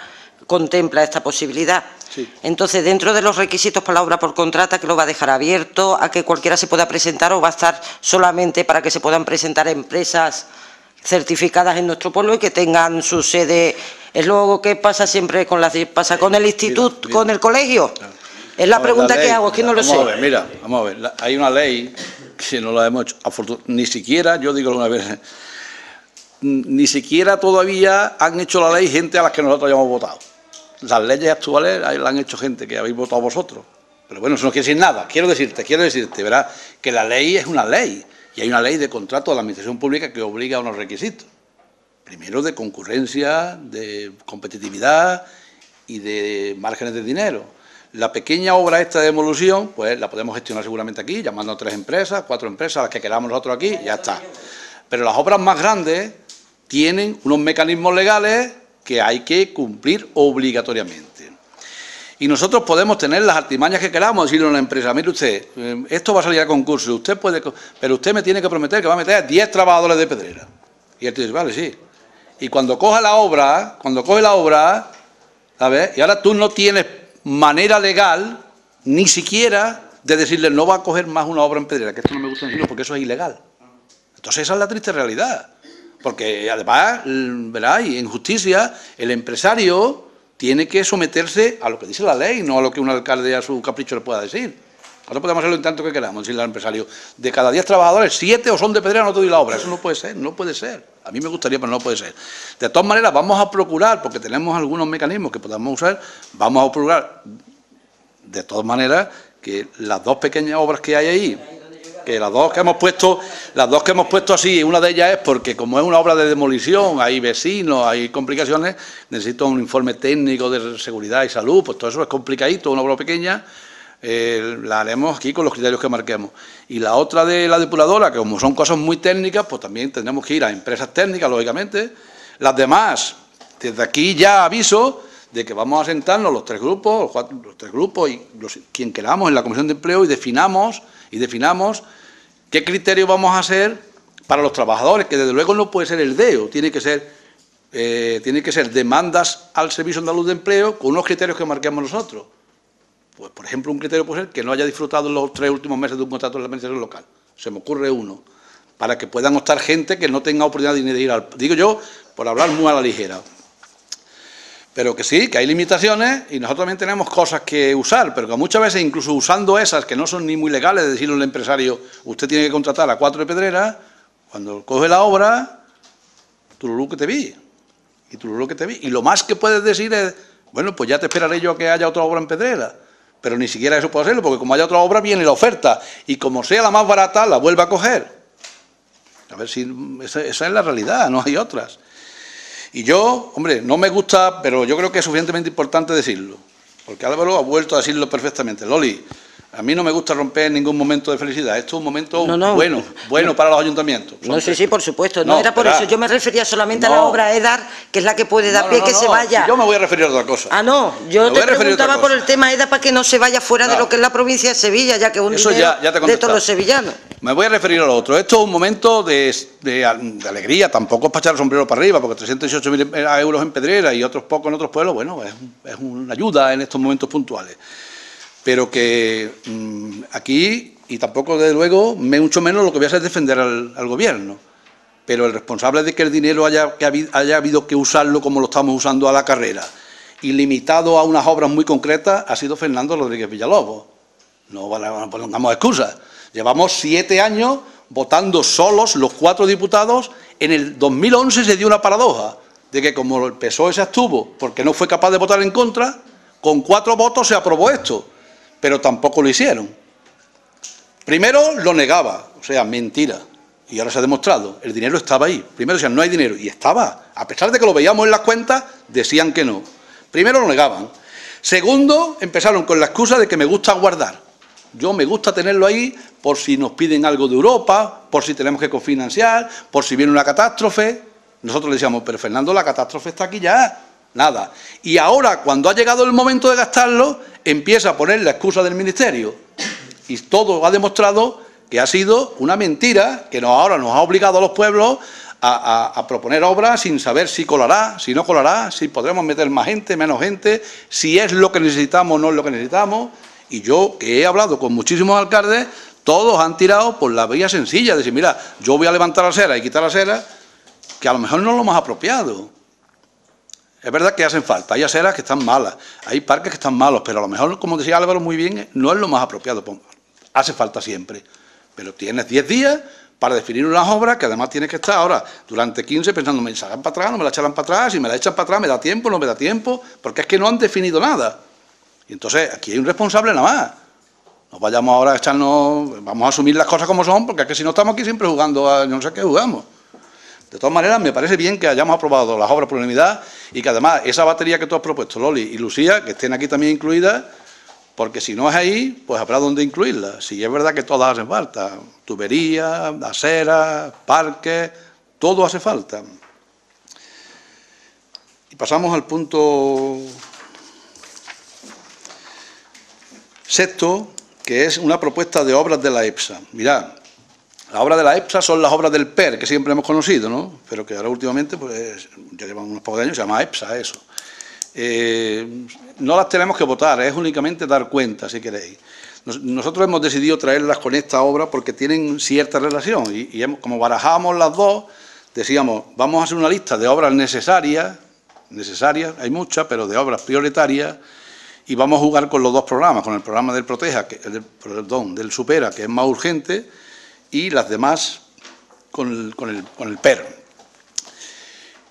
contempla esta posibilidad. Sí. Entonces, dentro de los requisitos para la obra por contrata, ¿que lo va a dejar abierto a que cualquiera se pueda presentar o va a estar solamente para que se puedan presentar empresas certificadas en nuestro pueblo y que tengan su sede? Es lo que pasa siempre con el instituto, mira. Con el colegio. Claro. Es la pregunta que hago, es que no lo sé. Vamos a ver, hay una ley que no la hemos hecho, ni siquiera, yo digo una vez, ni siquiera todavía han hecho la ley gente a las que nosotros hayamos votado. Las leyes actuales las han hecho gente que habéis votado vosotros. Pero bueno, eso no quiere decir nada. Quiero decirte, verás, que la ley es una ley. Y hay una ley de contrato de la administración pública que obliga a unos requisitos. Primero de concurrencia, de competitividad y de márgenes de dinero. La pequeña obra esta de demolición, pues la podemos gestionar seguramente aquí, llamando a 3 empresas, 4 empresas, las que queramos nosotros aquí, y ya está. Pero las obras más grandes tienen unos mecanismos legales que hay que cumplir obligatoriamente. Y nosotros podemos tener las artimañas que queramos, decirle a una empresa, mire usted, esto va a salir a concurso, usted puede, pero usted me tiene que prometer que va a meter a 10 trabajadores de pedrera. Y él te dice, vale, sí. Y cuando coge la obra, ¿sabes? Y ahora tú no tienes manera legal, ni siquiera, de decirle, no va a coger más una obra en pedrera, que esto no me gusta decirlo porque eso es ilegal. Entonces esa es la triste realidad. Porque además, ¿verdad? Y en justicia, el empresario tiene que someterse a lo que dice la ley, no a lo que un alcalde a su capricho le pueda decir. Nosotros podemos hacerlo en tanto que queramos, decirle al empresario, de cada 10 trabajadores, 7 o son de pedrera, no te doy la obra. Eso no puede ser, no puede ser. A mí me gustaría, pero no puede ser. De todas maneras, vamos a procurar, porque tenemos algunos mecanismos que podamos usar, vamos a procurar, de todas maneras, que las 2 pequeñas obras que hay ahí, que las dos que hemos puesto así, una de ellas es porque como es una obra de demolición, hay vecinos, hay complicaciones, necesito un informe técnico de seguridad y salud, pues todo eso es complicadito, una obra pequeña, la haremos aquí con los criterios que marquemos. Y la otra de la depuradora, que como son cosas muy técnicas, pues también tendremos que ir a empresas técnicas, lógicamente. Las demás, desde aquí ya aviso de que vamos a sentarnos los 3 grupos, los 3 grupos y quien queramos en la Comisión de Empleo y definamos qué criterio vamos a hacer para los trabajadores, que desde luego no puede ser el DEO, tiene que ser demandas al Servicio Andaluz de Empleo con unos criterios que marquemos nosotros. Pues, por ejemplo, un criterio puede ser que no haya disfrutado en los 3 últimos meses de un contrato en la administración local. Se me ocurre uno, para que puedan optar gente que no tenga oportunidad ni de ir al... Digo yo, por hablar muy a la ligera. Pero que sí, que hay limitaciones y nosotros también tenemos cosas que usar, pero que muchas veces, incluso usando esas que no son ni muy legales, de decirle al empresario, usted tiene que contratar a 4 de pedrera, cuando coge la obra, tururú que te vi, y tururú que te vi. Y lo más que puedes decir es, bueno, pues ya te esperaré yo a que haya otra obra en pedrera, pero ni siquiera eso puedo hacerlo, porque como haya otra obra viene la oferta, y como sea la más barata, la vuelve a coger. A ver si esa es la realidad, no hay otras. Y yo, hombre, no me gusta, pero yo creo que es suficientemente importante decirlo, porque Álvaro ha vuelto a decirlo perfectamente. Loli, a mí no me gusta romper ningún momento de felicidad. Esto es un momento bueno para los ayuntamientos. No, sí, por supuesto. No era por eso. Yo me refería solamente a la obra EDAR, que es la que puede dar pie que se vaya. Yo me voy a referir a otra cosa. Ah, no. Yo te preguntaba por el tema EDAR para que no se vaya fuera de lo que es la provincia de Sevilla, ya que es un dinero de todos los sevillanos. Me voy a referir a lo otro. Esto es un momento de alegría. Tampoco es para echar el sombrero para arriba, porque 318.000 euros en Pedrera y otros pocos en otros pueblos, bueno, es una ayuda en estos momentos puntuales. Pero que aquí, y tampoco desde luego, mucho menos lo que voy a hacer es defender al gobierno. Pero el responsable de que el dinero haya habido que usarlo como lo estamos usando a la carrera y limitado a unas obras muy concretas ha sido Fernando Rodríguez Villalobos. No pongamos excusas. Llevamos 7 años votando solos los 4 diputados. En el 2011 se dio una paradoja de que como el PSOE se abstuvo porque no fue capaz de votar en contra, con 4 votos se aprobó esto. Pero tampoco lo hicieron. Primero lo negaba, o sea, mentira. Y ahora se ha demostrado, el dinero estaba ahí. Primero decían, no hay dinero, y estaba. A pesar de que lo veíamos en las cuentas, decían que no. Primero lo negaban. Segundo, empezaron con la excusa de que me gusta guardar. Yo me gusta tenerlo ahí por si nos piden algo de Europa, por si tenemos que cofinanciar, por si viene una catástrofe. Nosotros le decíamos, pero Fernando, la catástrofe está aquí ya. Nada. Y ahora, cuando ha llegado el momento de gastarlo, empieza a poner la excusa del Ministerio. Y todo ha demostrado que ha sido una mentira que ahora nos ha obligado a los pueblos a proponer obras sin saber si colará, si no colará, si podremos meter más gente, menos gente, si es lo que necesitamos o no es lo que necesitamos. Y yo, que he hablado con muchísimos alcaldes, todos han tirado por la vía sencilla, de decir, mira, yo voy a levantar la acera y quitar la acera, que a lo mejor no es lo más apropiado. Es verdad que hacen falta, hay aceras que están malas, hay parques que están malos, pero a lo mejor, como decía Álvaro muy bien, no es lo más apropiado. Hace falta siempre, pero tienes 10 días para definir unas obras que además tienes que estar ahora durante 15 pensando, me echarán para atrás, no me la echarán para atrás, si me la echan para atrás, me da tiempo, no me da tiempo, porque es que no han definido nada. Y entonces aquí hay un responsable nada más. No vayamos ahora a echarnos, vamos a asumir las cosas como son, porque es que si no estamos aquí siempre jugando a no sé qué jugamos. De todas maneras, me parece bien que hayamos aprobado las obras por unanimidad y que además esa batería que tú has propuesto, Loli y Lucía, que estén aquí también incluidas, porque si no es ahí, pues habrá donde incluirlas. Si es verdad que todas hacen falta, tuberías, aceras, parques, todo hace falta. Y pasamos al punto sexto, que es una propuesta de obras de la EPSA. Mirad, las obras de la EPSA son las obras del PER, que siempre hemos conocido, ¿no? Pero que ahora últimamente, pues ya llevan unos pocos años, se llama EPSA eso. No las tenemos que votar, es únicamente dar cuenta, si queréis. Nosotros hemos decidido traerlas con esta obra porque tienen cierta relación y como barajábamos las dos, decíamos, vamos a hacer una lista de obras necesarias, hay muchas, pero de obras prioritarias, y vamos a jugar con los dos programas, con el programa del Proteja, del Supera, que es más urgente, y las demás con el PER.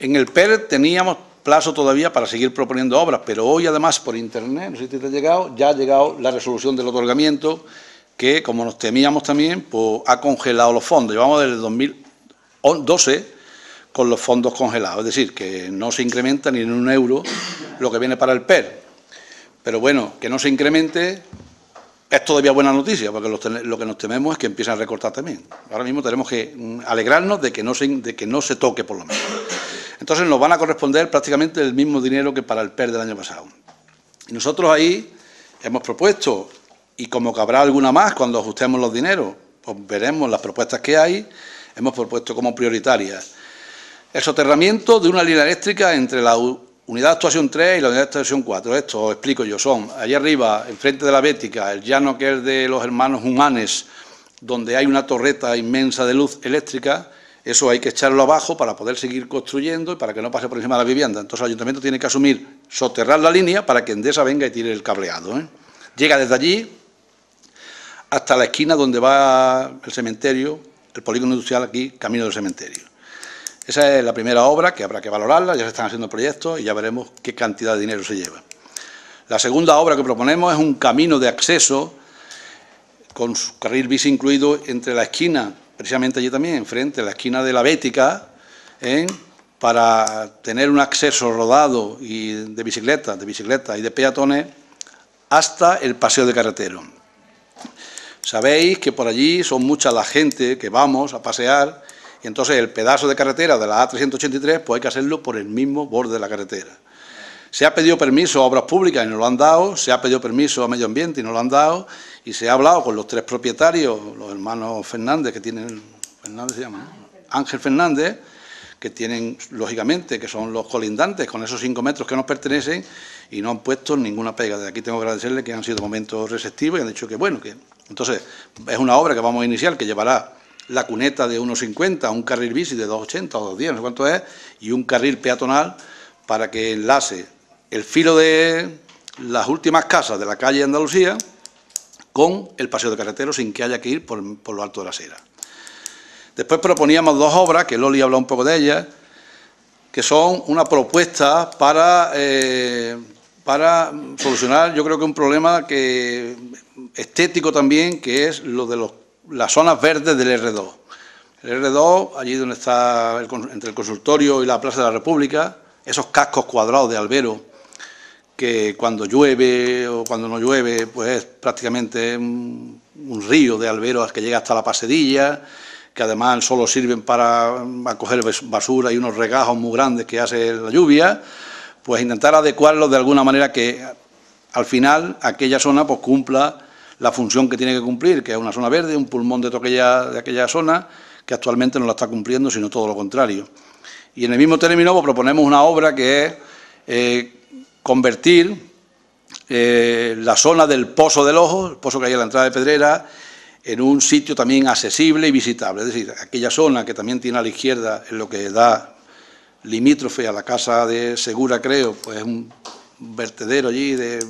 En el PER teníamos plazo todavía para seguir proponiendo obras, pero hoy además por internet, no sé si te ha llegado, ya ha llegado la resolución del otorgamiento que, como nos temíamos también, pues ha congelado los fondos. Llevamos desde el 2012 con los fondos congelados, es decir, que no se incrementa ni en un euro lo que viene para el PER. Pero bueno, que no se incremente es todavía buena noticia, porque lo que nos tememos es que empiecen a recortar también. Ahora mismo tenemos que alegrarnos de que no se toque por lo menos. Entonces nos van a corresponder prácticamente el mismo dinero que para el PER del año pasado. Y nosotros ahí hemos propuesto, y como que habrá alguna más cuando ajustemos los dineros, pues veremos las propuestas que hay, hemos propuesto como prioritarias el soterramiento de una línea eléctrica entre la Unidad de Actuación 3 y la Unidad de Actuación 4. Esto os explico yo, son allá arriba, enfrente de la Bética, el llano que es de los hermanos Humanes, donde hay una torreta inmensa de luz eléctrica. Eso hay que echarlo abajo para poder seguir construyendo y para que no pase por encima de la vivienda. Entonces el Ayuntamiento tiene que asumir soterrar la línea para que Endesa venga y tire el cableado, ¿eh? Llega desde allí hasta la esquina donde va el cementerio, el polígono industrial aquí, camino del cementerio. Esa es la primera obra que habrá que valorarla, ya se están haciendo proyectos y ya veremos qué cantidad de dinero se lleva. La segunda obra que proponemos es un camino de acceso con su carril bici incluido entre la esquina, precisamente allí también, enfrente, la esquina de la Bética, para tener un acceso rodado y de bicicletas y de peatones hasta el paseo de Carretero. Sabéis que por allí son mucha la gente que vamos a pasear y entonces el pedazo de carretera de la A383 pues hay que hacerlo por el mismo borde de la carretera. Se ha pedido permiso a Obras Públicas y no lo han dado, se ha pedido permiso a Medio Ambiente y no lo han dado, y se ha hablado con los tres propietarios, los hermanos Fernández, que tienen, Fernández se llama, ¿no? Ángel Fernández, que tienen, lógicamente, que son los colindantes con esos 5 metros que nos pertenecen, y no han puesto ninguna pega. De aquí tengo que agradecerles que han sido momentos receptivos y han dicho que bueno, que entonces es una obra que vamos a iniciar, que llevará la cuneta de 1,50, un carril bici de 2,80 o 2,10, no sé cuánto es, y un carril peatonal para que enlace el filo de las últimas casas de la calle Andalucía con el paseo de Carretero sin que haya que ir por lo alto de la acera. Después proponíamos dos obras, que Loli ha hablado un poco de ellas, que son una propuesta para solucionar, yo creo que un problema estético también, que es lo de las zonas verdes del R2. El R2, allí donde está entre el consultorio y la Plaza de la República, esos cascos cuadrados de albero, que cuando llueve o cuando no llueve, pues es prácticamente un río de alberos que llega hasta la Pasedilla, que además solo sirven para acoger basura y unos regajos muy grandes que hace la lluvia, pues intentar adecuarlos de alguna manera que al final aquella zona pues cumpla la función que tiene que cumplir, que es una zona verde, un pulmón de aquella zona, que actualmente no la está cumpliendo, sino todo lo contrario. Y en el mismo término pues, proponemos una obra que es convertir la zona del Pozo del Ojo, el pozo que hay en la entrada de Pedrera, en un sitio también accesible y visitable. Es decir, aquella zona que también tiene a la izquierda, en lo que da limítrofe a la casa de Segura, creo, pues un vertedero allí de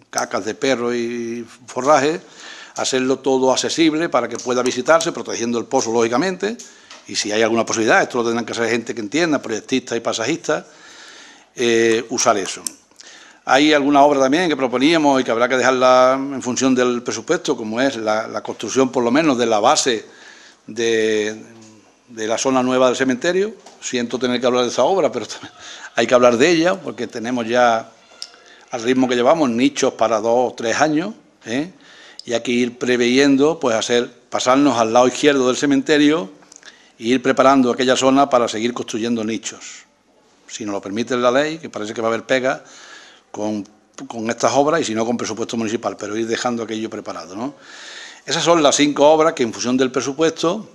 cacas de perro y forraje, hacerlo todo accesible para que pueda visitarse, protegiendo el pozo, lógicamente, y si hay alguna posibilidad, esto lo tendrán que hacer gente que entienda, proyectistas y pasajistas, usar eso. Hay alguna obra también que proponíamos y que habrá que dejarla en función del presupuesto, como es la construcción, por lo menos, de la base de la zona nueva del cementerio. Siento tener que hablar de esa obra, pero hay que hablar de ella, porque tenemos ya, al ritmo que llevamos, nichos para 2 o 3 años, y hay que ir preveyendo, pues pasarnos al lado izquierdo del cementerio e ir preparando aquella zona para seguir construyendo nichos. Si nos lo permite la ley, que parece que va a haber pega con estas obras, y si no con presupuesto municipal, pero ir dejando aquello preparado, ¿no? Esas son las 5 obras que en función del presupuesto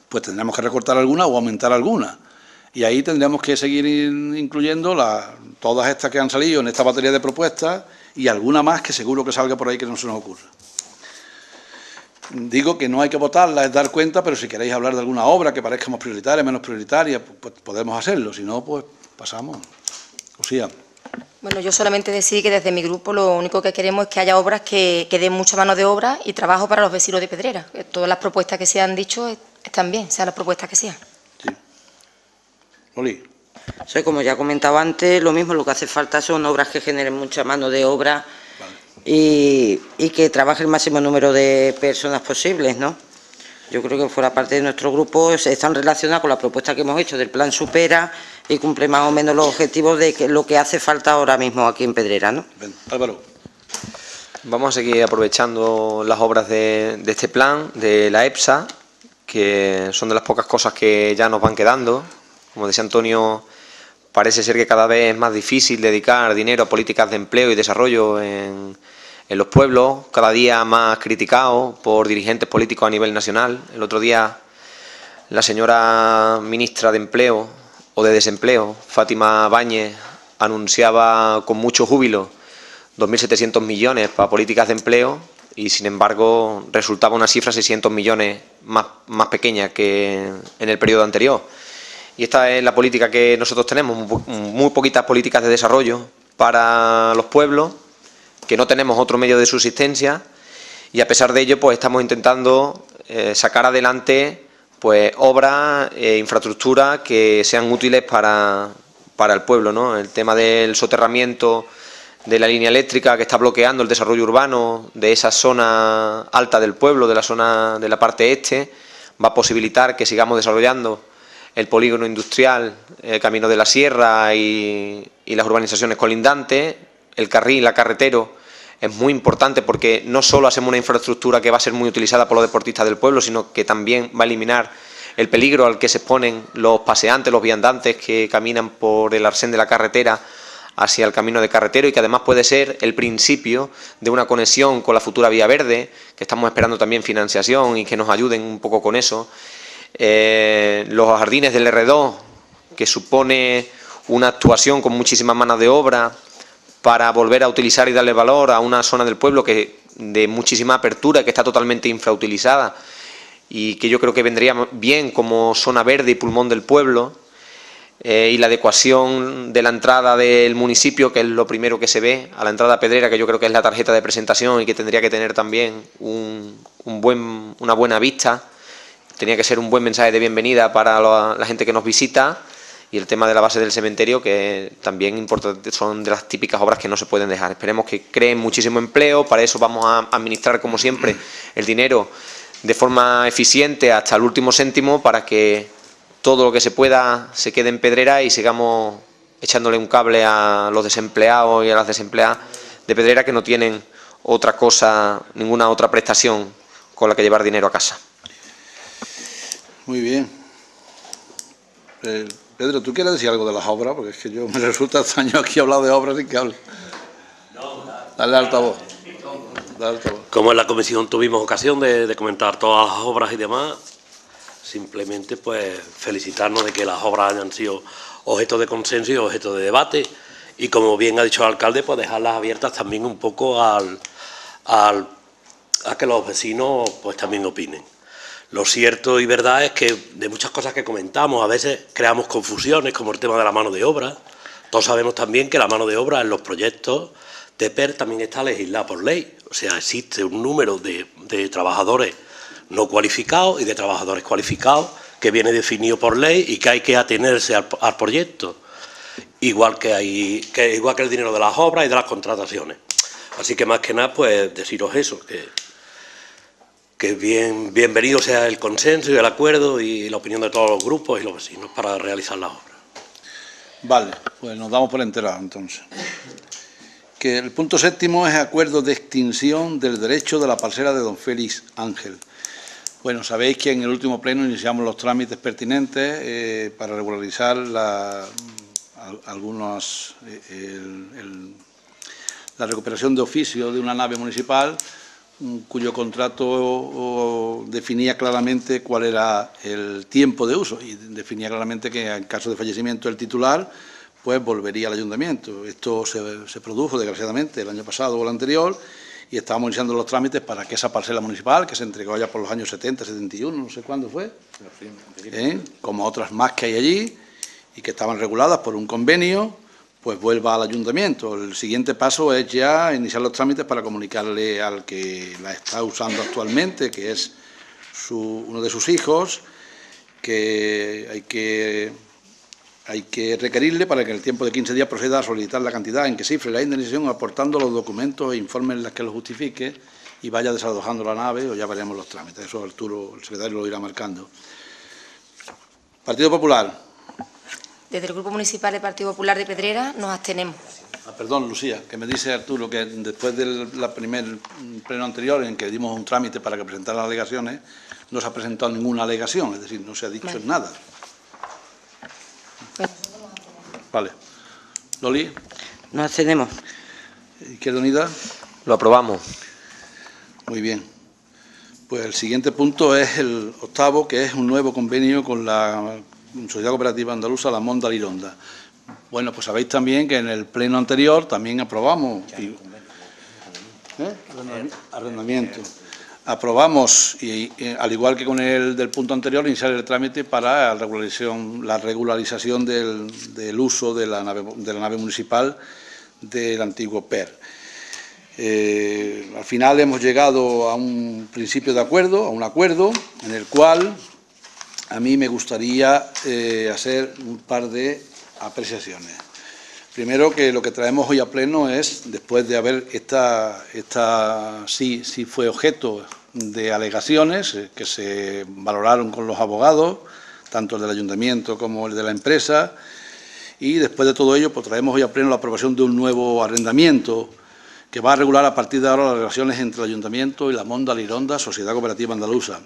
pues tendremos que recortar alguna o aumentar alguna. Y ahí tendremos que seguir incluyendo todas estas que han salido en esta batería de propuestas y alguna más que seguro que salga por ahí que no se nos ocurra. Digo que no hay que votarla, es dar cuenta, pero si queréis hablar de alguna obra que parezca más prioritaria, menos prioritaria, pues podemos hacerlo. Si no, pues pasamos. Lucía. Bueno, yo solamente decir que desde mi grupo lo único que queremos es que haya obras que den mucha mano de obra y trabajo para los vecinos de Pedrera. Todas las propuestas que se han dicho están bien, sean las propuestas que sean. Sí. Loli. Sí, como ya comentaba antes, lo mismo, lo que hace falta son obras que generen mucha mano de obra, vale, y que trabaje el máximo número de personas posibles, ¿no? Yo creo que fuera parte de nuestro grupo están relacionadas con la propuesta que hemos hecho del plan Supera y cumple más o menos los objetivos de lo que hace falta ahora mismo aquí en Pedrera, ¿no? Ven, Álvaro. Vamos a seguir aprovechando las obras de este plan, de la EPSA, que son de las pocas cosas que ya nos van quedando. Como decía Antonio, parece ser que cada vez es más difícil dedicar dinero a políticas de empleo y desarrollo en los pueblos, cada día más criticado por dirigentes políticos a nivel nacional. El otro día la señora ministra de Empleo o de Desempleo, Fátima Báñez, anunciaba con mucho júbilo 2.700 millones para políticas de empleo y, sin embargo, resultaba una cifra 600 millones más pequeña que en el periodo anterior. Y esta es la política que nosotros tenemos, muy poquitas políticas de desarrollo para los pueblos, que no tenemos otro medio de subsistencia, y a pesar de ello pues estamos intentando sacar adelante pues obras e infraestructuras que sean útiles para el pueblo, ¿no? El tema del soterramiento de la línea eléctrica que está bloqueando el desarrollo urbano de esa zona alta del pueblo, de la zona de la parte este, va a posibilitar que sigamos desarrollando el polígono industrial, el Camino de la Sierra y las urbanizaciones colindantes. El carril, la carretero, es muy importante porque no solo hacemos una infraestructura que va a ser muy utilizada por los deportistas del pueblo, sino que también va a eliminar el peligro al que se exponen los paseantes, los viandantes que caminan por el arsén de la carretera hacia el camino de carretero, y que además puede ser el principio de una conexión con la futura Vía Verde, que estamos esperando también financiación y que nos ayuden un poco con eso. Los jardines del R2, que supone una actuación con muchísimas manos de obra para volver a utilizar y darle valor a una zona del pueblo que de muchísima apertura, que está totalmente infrautilizada y que yo creo que vendría bien como zona verde y pulmón del pueblo, y la adecuación de la entrada del municipio, que es lo primero que se ve, a la entrada a Pedrera, que yo creo que es la tarjeta de presentación y que tendría que tener también una buena vista, tenía que ser un buen mensaje de bienvenida para la gente que nos visita. Y el tema de la base del cementerio, que también importante, son de las típicas obras que no se pueden dejar. Esperemos que creen muchísimo empleo, para eso vamos a administrar, como siempre, el dinero de forma eficiente hasta el último céntimo, para que todo lo que se pueda se quede en Pedrera y sigamos echándole un cable a los desempleados y a las desempleadas de Pedrera, que no tienen otra cosa, ninguna otra prestación con la que llevar dinero a casa. Muy bien. Pedro, ¿tú quieres decir algo de las obras? Porque es que me resulta extraño aquí hablar de obras sin que hable. Dale altavoz. Como en la comisión tuvimos ocasión de comentar todas las obras y demás, simplemente pues felicitarnos de que las obras hayan sido objeto de consenso y objeto de debate, y como bien ha dicho el alcalde, pues dejarlas abiertas también un poco a que los vecinos pues también opinen. Lo cierto y verdad es que de muchas cosas que comentamos a veces creamos confusiones, como el tema de la mano de obra. Todos sabemos también que la mano de obra en los proyectos de PER también está legislada por ley. O sea, existe un número de trabajadores no cualificados y de trabajadores cualificados que viene definido por ley y que hay que atenerse al proyecto. Igual que el dinero de las obras y de las contrataciones. Así que más que nada, pues deciros eso, que bienvenido sea el consenso y el acuerdo y la opinión de todos los grupos y los vecinos para realizar la obra. Vale, pues nos damos por enterados entonces. Que el punto 7º es acuerdo de extinción del derecho de la parcela de don Félix Ángel. Bueno, sabéis que en el último pleno iniciamos los trámites pertinentes para regularizar la recuperación de oficio de una nave municipal cuyo contrato definía claramente cuál era el tiempo de uso y definía claramente que en caso de fallecimiento del titular pues volvería al ayuntamiento. Esto se produjo desgraciadamente el año pasado o el anterior y estábamos iniciando los trámites para que esa parcela municipal, que se entregó ya por los años 70, 71, no sé cuándo fue, como otras más que hay allí y que estaban reguladas por un convenio, pues vuelva al ayuntamiento. El siguiente paso es ya iniciar los trámites para comunicarle al que la está usando actualmente, que es uno de sus hijos, que hay que requerirle para que en el tiempo de 15 días proceda a solicitar la cantidad en que cifre la indemnización, aportando los documentos e informes en los que lo justifique y vaya desalojando la nave, o ya veremos los trámites. Eso Arturo, el secretario, lo irá marcando. Partido Popular. Desde el Grupo Municipal del Partido Popular de Pedrera nos abstenemos. Perdón, Lucía, que me dice Arturo que después del primer pleno anterior en que dimos un trámite para que presentara las alegaciones, no se ha presentado ninguna alegación, es decir, no se ha dicho nada. Vale. Loli. Nos abstenemos. Izquierda Unida. Lo aprobamos. Muy bien. Pues el siguiente punto es el 8º, que es un nuevo convenio con la Sociedad Cooperativa Andaluza La Monda Lironda. Bueno, pues sabéis también que en el pleno anterior también aprobamos arrendamiento. Aprobamos, y al igual que con el del punto anterior, iniciar el trámite para la regularización del uso de la nave municipal del antiguo PER. Al final hemos llegado a un principio de acuerdo, a un acuerdo en el cual a mí me gustaría hacer un par de apreciaciones. Primero, que lo que traemos hoy a pleno es, después de haber sí fue objeto de alegaciones que se valoraron con los abogados, tanto el del ayuntamiento como el de la empresa, y después de todo ello, pues traemos hoy a pleno la aprobación de un nuevo arrendamiento que va a regular a partir de ahora las relaciones entre el ayuntamiento y la Monda Lironda, Sociedad Cooperativa Andaluza.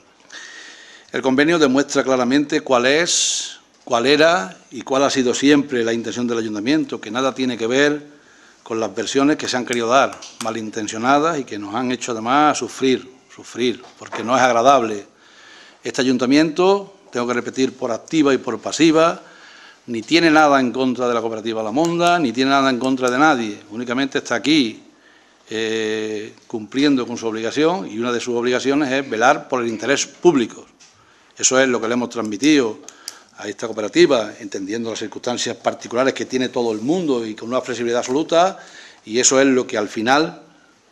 El convenio demuestra claramente cuál era y cuál ha sido siempre la intención del ayuntamiento, que nada tiene que ver con las versiones que se han querido dar, malintencionadas y que nos han hecho además sufrir, porque no es agradable. Este ayuntamiento, tengo que repetir, por activa y por pasiva, ni tiene nada en contra de la cooperativa La Monda, ni tiene nada en contra de nadie, únicamente está aquí cumpliendo con su obligación, y una de sus obligaciones es velar por el interés público. Eso es lo que le hemos transmitido a esta cooperativa, entendiendo las circunstancias particulares que tiene todo el mundo y con una flexibilidad absoluta, y eso es lo que al final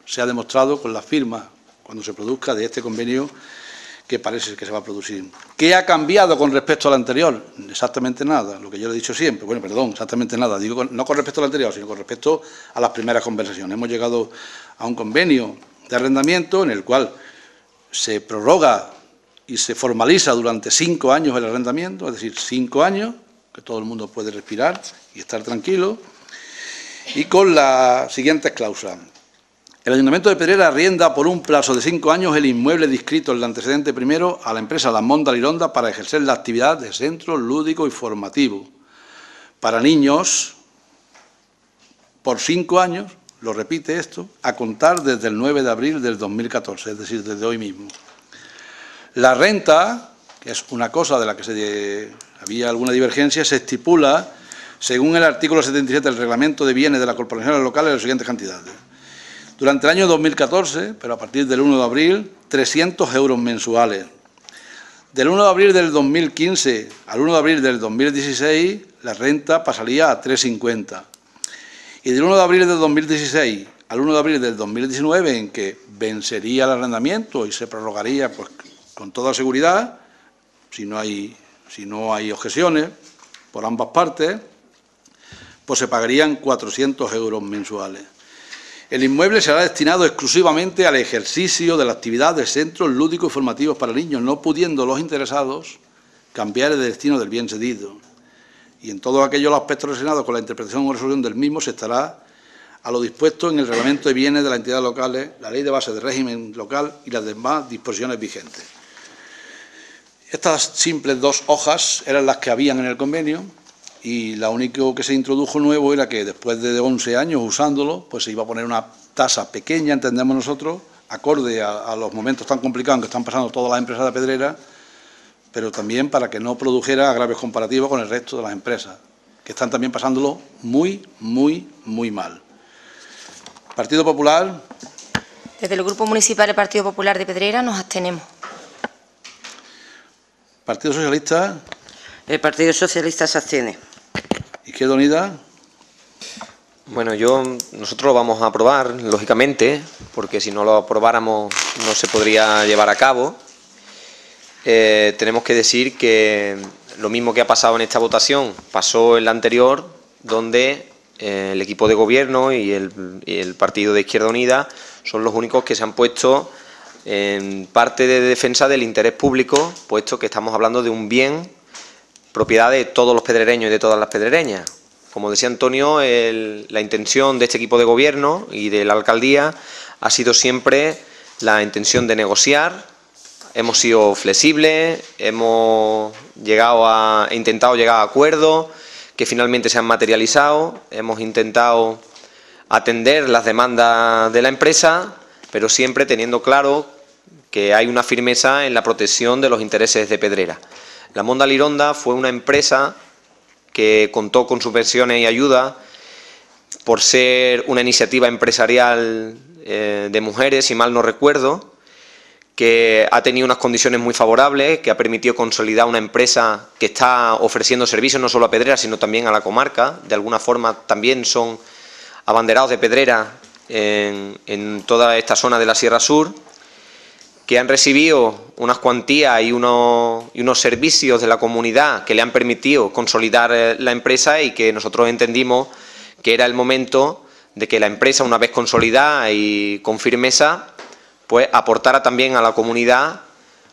se ha demostrado con la firma, cuando se produzca, de este convenio que parece que se va a producir. ¿Qué ha cambiado con respecto al anterior? Exactamente nada, lo que yo le he dicho siempre. Bueno, perdón, exactamente nada. Digo, no con respecto al anterior, sino con respecto a las primeras conversaciones. Hemos llegado a un convenio de arrendamiento en el cual se prorroga y se formaliza durante 5 años el arrendamiento, es decir, 5 años, que todo el mundo puede respirar y estar tranquilo, y con las siguientes cláusulas. El Ayuntamiento de Pedrera arrienda por un plazo de 5 años el inmueble descrito en el antecedente primero a la empresa La Monda Lironda para ejercer la actividad de centro lúdico y formativo para niños por 5 años, lo repite esto, a contar desde el 9 de abril del 2014, es decir, desde hoy mismo. La renta que es una cosa de la que había alguna divergencia, se estipula, según el artículo 77 del Reglamento de Bienes de las Corporaciones Locales, las siguientes cantidades. Durante el año 2014, pero a partir del 1 de abril, 300 euros mensuales. Del 1 de abril del 2015 al 1 de abril del 2016, la renta pasaría a 3,50. Y del 1 de abril del 2016 al 1 de abril del 2019, en que vencería el arrendamiento y se prorrogaría pues, con toda seguridad, si no hay objeciones por ambas partes, pues se pagarían 400 euros mensuales. El inmueble será destinado exclusivamente al ejercicio de la actividad de centros lúdicos y formativos para niños, no pudiendo los interesados cambiar el destino del bien cedido. Y en todos aquellos aspectos relacionados con la interpretación o resolución del mismo se estará a lo dispuesto en el Reglamento de Bienes de las entidades locales, la Ley de Base de Régimen Local y las demás disposiciones vigentes. Estas simples 2 hojas eran las que habían en el convenio y lo único que se introdujo nuevo era que después de 11 años usándolo, pues se iba a poner una tasa pequeña, entendemos nosotros, acorde a los momentos tan complicados que están pasando todas las empresas de Pedrera, pero también para que no produjera agravios comparativos con el resto de las empresas, que están también pasándolo muy, muy, muy mal. Partido Popular. Desde el Grupo Municipal del Partido Popular de Pedrera nos abstenemos. Partido Socialista. El Partido Socialista se abstiene. Izquierda Unida. Bueno, nosotros lo vamos a aprobar, lógicamente, porque si no lo aprobáramos no se podría llevar a cabo. Tenemos que decir que lo mismo que ha pasado en esta votación pasó en la anterior, donde el equipo de gobierno y el partido de Izquierda Unida son los únicos que se han puesto en parte de defensa del interés público, puesto que estamos hablando de un bien propiedad de todos los pedrereños y de todas las pedrereñas. Como decía Antonio, la intención de este equipo de gobierno y de la alcaldía ha sido siempre la intención de negociar. Hemos sido flexibles, hemos intentado llegar a acuerdos que finalmente se han materializado, hemos intentado atender las demandas de la empresa, pero siempre teniendo claro que hay una firmeza en la protección de los intereses de Pedrera. La Monda Lironda fue una empresa que contó con subvenciones y ayudas por ser una iniciativa empresarial de mujeres, si mal no recuerdo, que ha tenido unas condiciones muy favorables, que ha permitido consolidar una empresa que está ofreciendo servicios no solo a Pedrera, sino también a la comarca. De alguna forma también son abanderados de Pedrera en toda esta zona de la Sierra Sur, que han recibido unas cuantías y unos servicios de la comunidad que le han permitido consolidar la empresa y que nosotros entendimos que era el momento de que la empresa, una vez consolidada y con firmeza, pues aportara también a la comunidad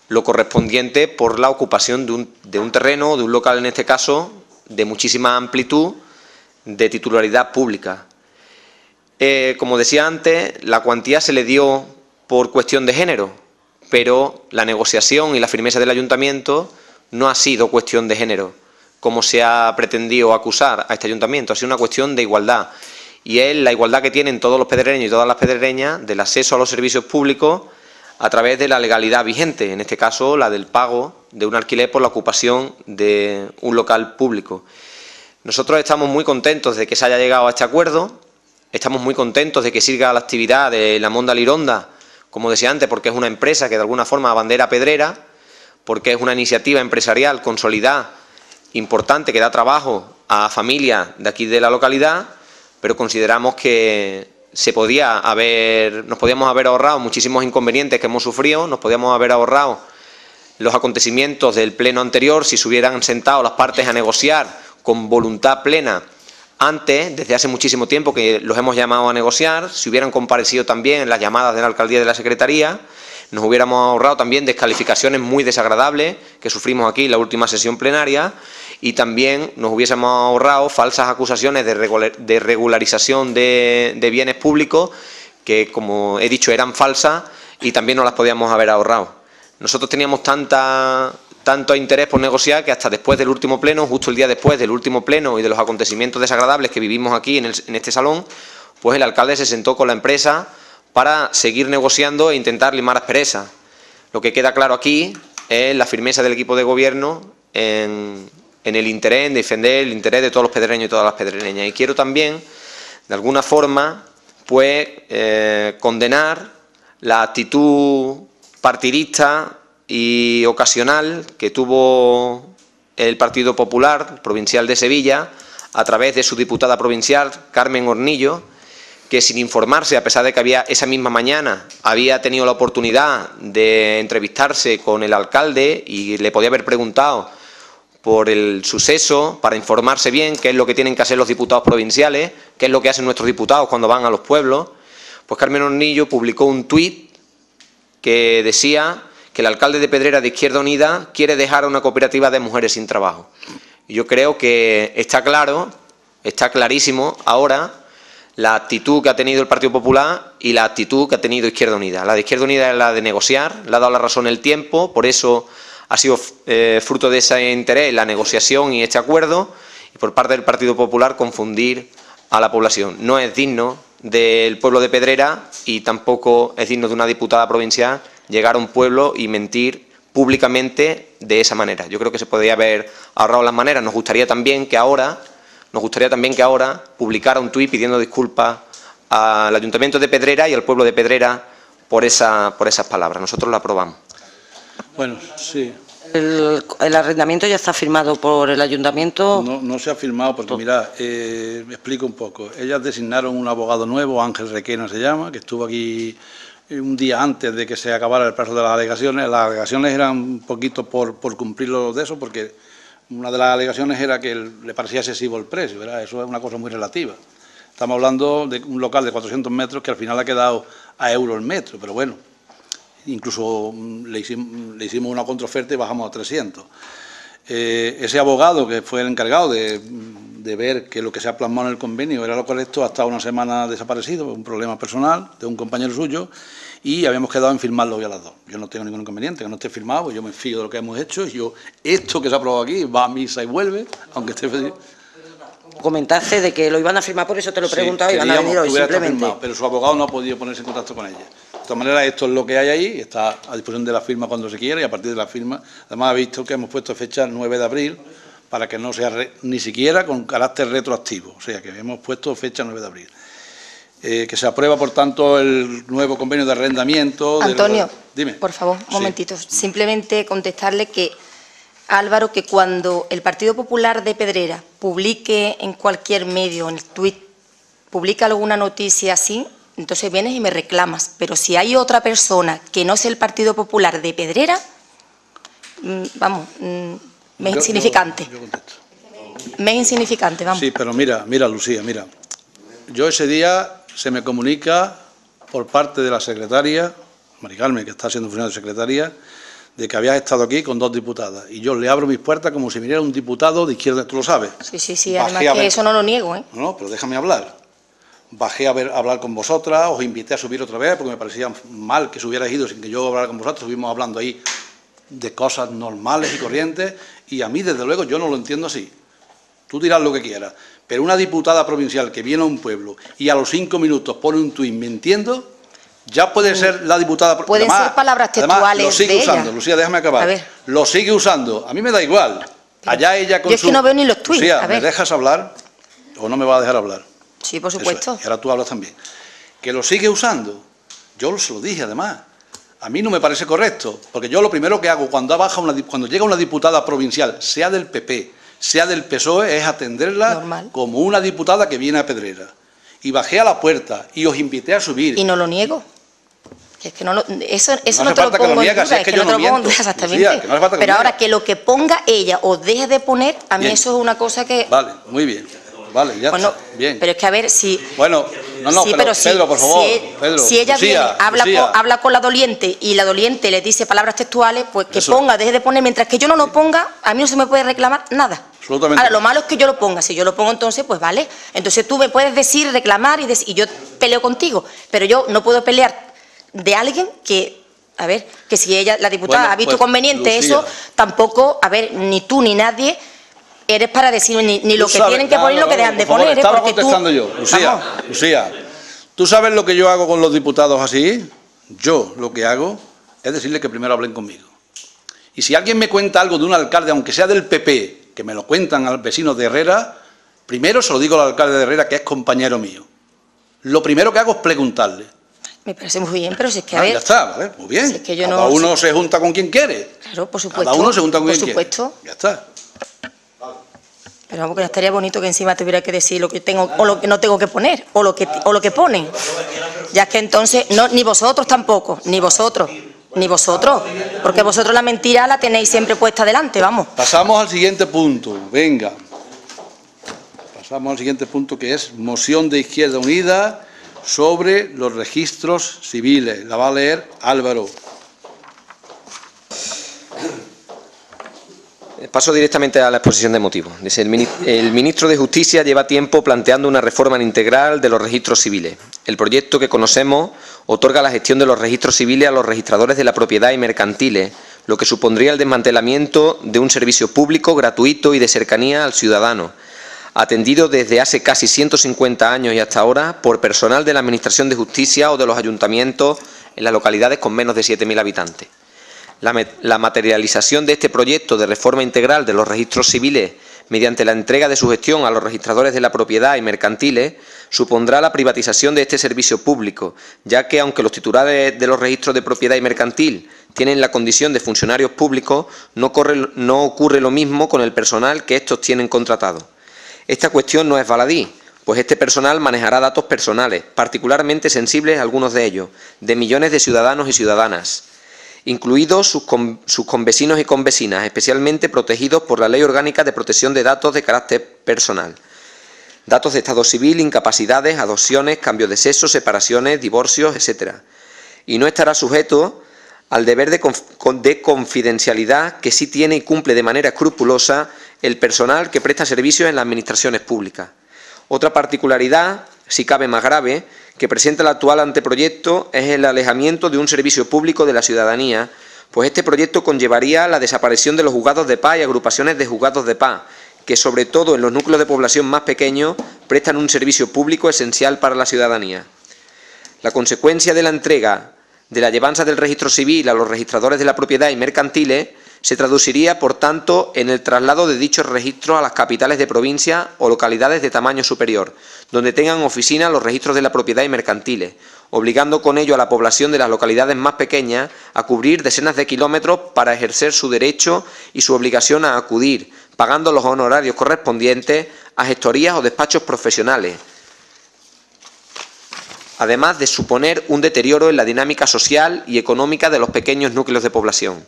lo correspondiente por la ocupación de un terreno, de un local en este caso, de muchísima amplitud, de titularidad pública. Como decía antes, la cuantía se le dio por cuestión de género, pero la negociación y la firmeza del ayuntamiento no ha sido cuestión de género, como se ha pretendido acusar a este ayuntamiento, ha sido una cuestión de igualdad. Y es la igualdad que tienen todos los pedrereños y todas las pedrereñas del acceso a los servicios públicos a través de la legalidad vigente, en este caso la del pago de un alquiler por la ocupación de un local público. Nosotros estamos muy contentos de que se haya llegado a este acuerdo, estamos muy contentos de que siga la actividad de la Monda Lironda, como decía antes, porque es una empresa que de alguna forma abandera Pedrera, porque es una iniciativa empresarial consolidada, importante, que da trabajo a familias de aquí de la localidad, pero consideramos que nos podíamos haber ahorrado muchísimos inconvenientes que hemos sufrido, nos podíamos haber ahorrado los acontecimientos del pleno anterior si se hubieran sentado las partes a negociar con voluntad plena antes, desde hace muchísimo tiempo que los hemos llamado a negociar, si hubieran comparecido también en las llamadas de la alcaldía y de la secretaría, nos hubiéramos ahorrado también descalificaciones muy desagradables que sufrimos aquí en la última sesión plenaria y también nos hubiésemos ahorrado falsas acusaciones de regularización de bienes públicos que, como he dicho, eran falsas y también nos las podíamos haber ahorrado. Nosotros teníamos tanto interés por negociar que hasta después del último pleno, justo el día después del último pleno y de los acontecimientos desagradables que vivimos aquí en este salón, pues el alcalde se sentó con la empresa para seguir negociando e intentar limar asperezas. Lo que queda claro aquí es la firmeza del equipo de gobierno en el interés, en defender el interés de todos los pedreños y todas las pedreñas. Y quiero también, de alguna forma, pues condenar la actitud partidista y ocasional que tuvo el Partido Popular Provincial de Sevilla a través de su diputada provincial, Carmen Hornillo, que sin informarse, a pesar de que esa misma mañana había tenido la oportunidad de entrevistarse con el alcalde y le podía haber preguntado por el suceso, para informarse bien qué es lo que tienen que hacer los diputados provinciales, qué es lo que hacen nuestros diputados cuando van a los pueblos, pues Carmen Hornillo publicó un tuit que decía que el alcalde de Pedrera de Izquierda Unida quiere dejar a una cooperativa de mujeres sin trabajo. Y yo creo que está claro, está clarísimo ahora la actitud que ha tenido el Partido Popular y la actitud que ha tenido Izquierda Unida. La de Izquierda Unida es la de negociar, le ha dado la razón el tiempo, por eso ha sido fruto de ese interés la negociación y este acuerdo, y por parte del Partido Popular confundir a la población. No es digno del pueblo de Pedrera y tampoco es digno de una diputada provincial llegar a un pueblo y mentir públicamente de esa manera. Yo creo que se podría haber ahorrado las maneras. Nos gustaría también que ahora publicara un tuit pidiendo disculpas al Ayuntamiento de Pedrera y al pueblo de Pedrera por esas palabras. Nosotros la aprobamos. Bueno, sí. ¿El arrendamiento ya está firmado por el Ayuntamiento? No se ha firmado porque, mirad, me explico un poco. Ellas designaron un abogado nuevo, Ángel Requena se llama, que estuvo aquí un día antes de que se acabara el plazo de las alegaciones. Las alegaciones eran un poquito por cumplir los de eso, porque una de las alegaciones era que le parecía excesivo el precio, ¿verdad? Eso es una cosa muy relativa. Estamos hablando de un local de 400 metros que al final ha quedado a euro el metro, pero bueno, incluso le hicimos una contraoferta y bajamos a 300. Ese abogado que fue el encargado de ver que lo que se ha plasmado en el convenio era lo correcto, ha estado una semana desaparecido por un problema personal de un compañero suyo y habíamos quedado en firmarlo ya las dos. Yo no tengo ningún inconveniente, que no esté firmado, pues yo me fío de lo que hemos hecho y esto que se ha aprobado aquí va a misa y vuelve, aunque esté... Comentaste de que lo iban a firmar, por eso te lo he preguntado, y van a venir hoy simplemente. Firmado, pero su abogado no ha podido ponerse en contacto con ella. De todas maneras, esto es lo que hay ahí, está a disposición de la firma cuando se quiera y a partir de la firma, además ha visto que hemos puesto fecha 9 de abril para que no sea ni siquiera con carácter retroactivo, o sea que hemos puesto fecha 9 de abril. Que se aprueba, por tanto, el nuevo convenio de arrendamiento. Antonio, dime. Por favor, un momentito. Simplemente contestarle que, Álvaro, que cuando el Partido Popular de Pedrera publique en cualquier medio, en el tuit, publica alguna noticia así, entonces vienes y me reclamas. Pero si hay otra persona que no es el Partido Popular de Pedrera, vamos, me es insignificante. Yo contesto. Me es insignificante, vamos. Sí, pero mira, Lucía, mira. Yo ese día se me comunica por parte de la secretaria, Mari Carmen, que está siendo funcionaria de secretaría, de que habías estado aquí con 2 diputadas. Y yo le abro mis puertas como si viniera un diputado de izquierda, tú lo sabes. Sí, además que eso no lo niego, ¿eh? No, pero déjame hablar. Bajé a hablar con vosotras, os invité a subir otra vez porque me parecía mal que se hubierais ido sin que yo hablara con vosotros. Estuvimos hablando ahí de cosas normales y corrientes y a mí, desde luego, yo no lo entiendo así. Tú dirás lo que quieras, pero una diputada provincial que viene a un pueblo y a los 5 minutos pone un tuit mintiendo, ya puede ser la diputada... Pueden ser palabras textuales. Además, lo sigue de usando, ella. Lucía, déjame acabar. A ver. Lo sigue usando, a mí me da igual. Pero allá ella con yo es que no veo ni los tuits. Lucía, A ver. ¿me dejas hablar o no me vas a dejar hablar? Sí, por supuesto. Y ahora tú hablas también. Que lo sigue usando, yo se lo dije además. A mí no me parece correcto, porque yo lo primero que hago cuando llega una diputada provincial, sea del PP, sea del PSOE, es atenderla Normal. como una diputada que viene a Pedrera. Y bajé a la puerta y os invité a subir. Y no lo niego. Es que no lo, eso no no te lo pongo en duda, es que no te lo pongo en duda, Lucía, exactamente. que no hace falta que Pero lo ahora niegue. que lo que ponga ella o deje de poner, a mí Bien. eso es una cosa que... Vale, muy bien. Vale, ya Bueno, está. Bien. pero es que a ver si... Bueno, no, sí, pero si, Pedro, por favor. Pedro, si ella Lucía, viene, Lucía. habla con la doliente y la doliente le dice palabras textuales, pues que Eso. ponga, deje de poner. Mientras que yo no lo ponga, a mí no se me puede reclamar nada. Absolutamente. Ahora, lo malo es que yo lo ponga. Si yo lo pongo, entonces, pues vale. Entonces tú me puedes decir, reclamar y yo peleo contigo. Pero yo no puedo pelear de alguien que... A ver, que si ella, la diputada, Bueno, ha visto pues, conveniente Lucía. eso, tampoco, a ver, ni tú ni nadie eres para decir ni lo Tú que sabes- tienen que poner ni lo que dejan de por favor, poner. Estaba porque contestando tú, yo. Lucía, vamos, Lucía, ¿tú sabes lo que yo hago con los diputados así? Yo lo que hago es decirle que primero hablen conmigo. Y si alguien me cuenta algo de un alcalde, aunque sea del PP, que me lo cuentan al vecino de Herrera, primero se lo digo al alcalde de Herrera, que es compañero mío. Lo primero que hago es preguntarle. Me parece muy bien, pero si es que a ver... Ya está, ¿vale? Muy bien. Si es que yo Cada uno se junta con quien quiere. Claro, por supuesto. Cada uno se junta con quien quiere. Por supuesto. Ya está. Pero vamos, que ya estaría bonito que encima tuviera que decir lo que tengo o lo que no tengo que poner, o lo que ponen. Ya es que entonces, no, ni vosotros tampoco, ni vosotros, porque vosotros la mentira la tenéis siempre puesta delante, vamos. Pasamos al siguiente punto, venga. Pasamos al siguiente punto, que es moción de Izquierda Unida sobre los registros civiles. La va a leer Álvaro. Paso directamente a la exposición de motivos. Dice, el ministro de Justicia lleva tiempo planteando una reforma integral de los registros civiles. El proyecto que conocemos otorga la gestión de los registros civiles a los registradores de la propiedad y mercantiles, lo que supondría el desmantelamiento de un servicio público gratuito y de cercanía al ciudadano, atendido desde hace casi 150 años y hasta ahora por personal de la Administración de Justicia o de los ayuntamientos en las localidades con menos de 7.000 habitantes. La materialización de este proyecto de reforma integral de los registros civiles mediante la entrega de su gestión a los registradores de la propiedad y mercantiles supondrá la privatización de este servicio público, ya que aunque los titulares de los registros de propiedad y mercantil tienen la condición de funcionarios públicos, no ocurre lo mismo con el personal que estos tienen contratado. Esta cuestión no es baladí, pues este personal manejará datos personales, particularmente sensibles algunos de ellos, de millones de ciudadanos y ciudadanas, incluidos sus convecinos y convecinas, especialmente protegidos por la Ley Orgánica de Protección de Datos de carácter personal. Datos de estado civil, incapacidades, adopciones, cambios de sexo, separaciones, divorcios, etc. Y no estará sujeto al deber de confidencialidad que sí tiene y cumple de manera escrupulosa el personal que presta servicios en las administraciones públicas. Otra particularidad, si cabe más grave, que presenta el actual anteproyecto es el alejamiento de un servicio público de la ciudadanía, pues este proyecto conllevaría la desaparición de los juzgados de paz y agrupaciones de juzgados de paz, que sobre todo en los núcleos de población más pequeños prestan un servicio público esencial para la ciudadanía. La consecuencia de la entrega de la llevanza del registro civil a los registradores de la propiedad y mercantiles se traduciría, por tanto, en el traslado de dichos registros a las capitales de provincia o localidades de tamaño superior, donde tengan oficina los registros de la propiedad y mercantiles, obligando con ello a la población de las localidades más pequeñas a cubrir decenas de kilómetros para ejercer su derecho y su obligación a acudir, pagando los honorarios correspondientes a gestorías o despachos profesionales, además de suponer un deterioro en la dinámica social y económica de los pequeños núcleos de población.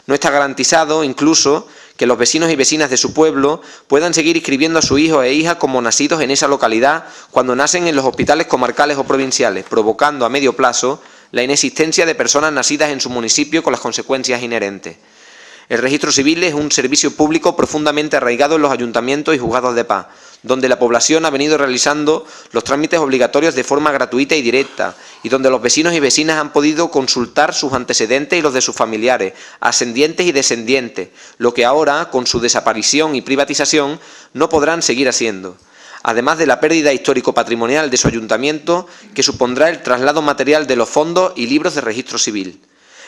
No está garantizado, incluso, que los vecinos y vecinas de su pueblo puedan seguir inscribiendo a sus hijos e hijas como nacidos en esa localidad cuando nacen en los hospitales comarcales o provinciales, provocando a medio plazo la inexistencia de personas nacidas en su municipio con las consecuencias inherentes. El registro civil es un servicio público profundamente arraigado en los ayuntamientos y juzgados de paz, donde la población ha venido realizando los trámites obligatorios de forma gratuita y directa, y donde los vecinos y vecinas han podido consultar sus antecedentes y los de sus familiares, ascendientes y descendientes, lo que ahora, con su desaparición y privatización, no podrán seguir haciendo, además de la pérdida histórico-patrimonial de su ayuntamiento, que supondrá el traslado material de los fondos y libros de registro civil.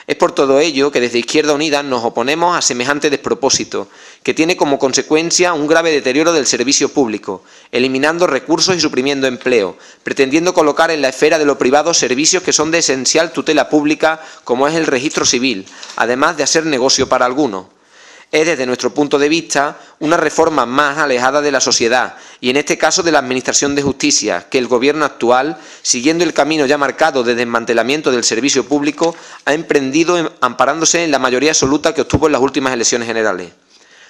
Es por todo ello que desde Izquierda Unida nos oponemos a semejante despropósito, que tiene como consecuencia un grave deterioro del servicio público, eliminando recursos y suprimiendo empleo, pretendiendo colocar en la esfera de lo privado servicios que son de esencial tutela pública, como es el registro civil, además de hacer negocio para algunos. Es, desde nuestro punto de vista, una reforma más alejada de la sociedad y, en este caso, de la Administración de Justicia, que el Gobierno actual, siguiendo el camino ya marcado de desmantelamiento del servicio público, ha emprendido amparándose en la mayoría absoluta que obtuvo en las últimas elecciones generales.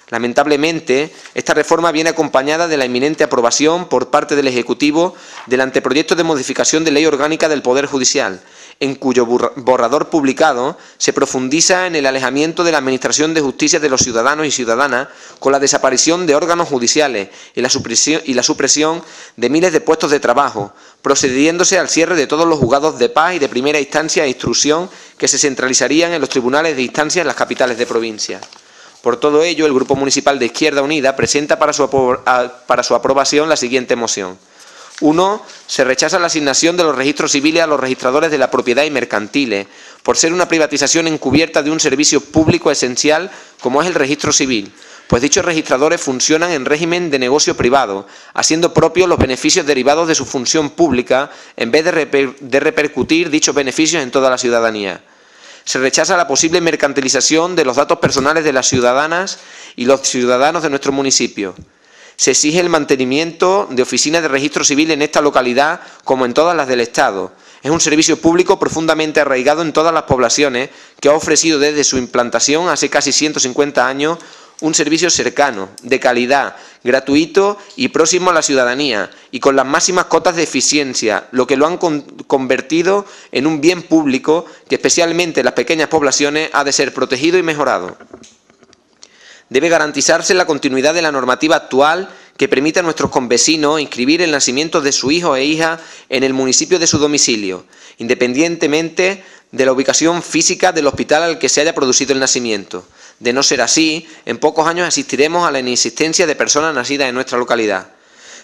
Lamentablemente, esta reforma viene acompañada de la inminente aprobación por parte del Ejecutivo del anteproyecto de modificación de Ley Orgánica del Poder Judicial, en cuyo borrador publicado se profundiza en el alejamiento de la Administración de Justicia de los ciudadanos y ciudadanas, con la desaparición de órganos judiciales y la supresión de miles de puestos de trabajo, procediéndose al cierre de todos los juzgados de paz y de primera instancia e instrucción que se centralizarían en los tribunales de instancia en las capitales de provincia. Por todo ello, el Grupo Municipal de Izquierda Unida presenta para su aprobación la siguiente moción. 1. Se rechaza la asignación de los registros civiles a los registradores de la propiedad y mercantiles, por ser una privatización encubierta de un servicio público esencial como es el registro civil, pues dichos registradores funcionan en régimen de negocio privado, haciendo propios los beneficios derivados de su función pública, en vez de repercutir dichos beneficios en toda la ciudadanía. Se rechaza la posible mercantilización de los datos personales de las ciudadanas y los ciudadanos de nuestro municipio. Se exige el mantenimiento de oficinas de registro civil en esta localidad como en todas las del Estado. Es un servicio público profundamente arraigado en todas las poblaciones que ha ofrecido desde su implantación hace casi 150 años un servicio cercano, de calidad, gratuito y próximo a la ciudadanía y con las máximas cotas de eficiencia, lo que lo han convertido en un bien público que especialmente en las pequeñas poblaciones ha de ser protegido y mejorado. Debe garantizarse la continuidad de la normativa actual que permita a nuestros convecinos inscribir el nacimiento de su hijo e hija en el municipio de su domicilio, independientemente de la ubicación física del hospital al que se haya producido el nacimiento. De no ser así, en pocos años asistiremos a la inexistencia de personas nacidas en nuestra localidad.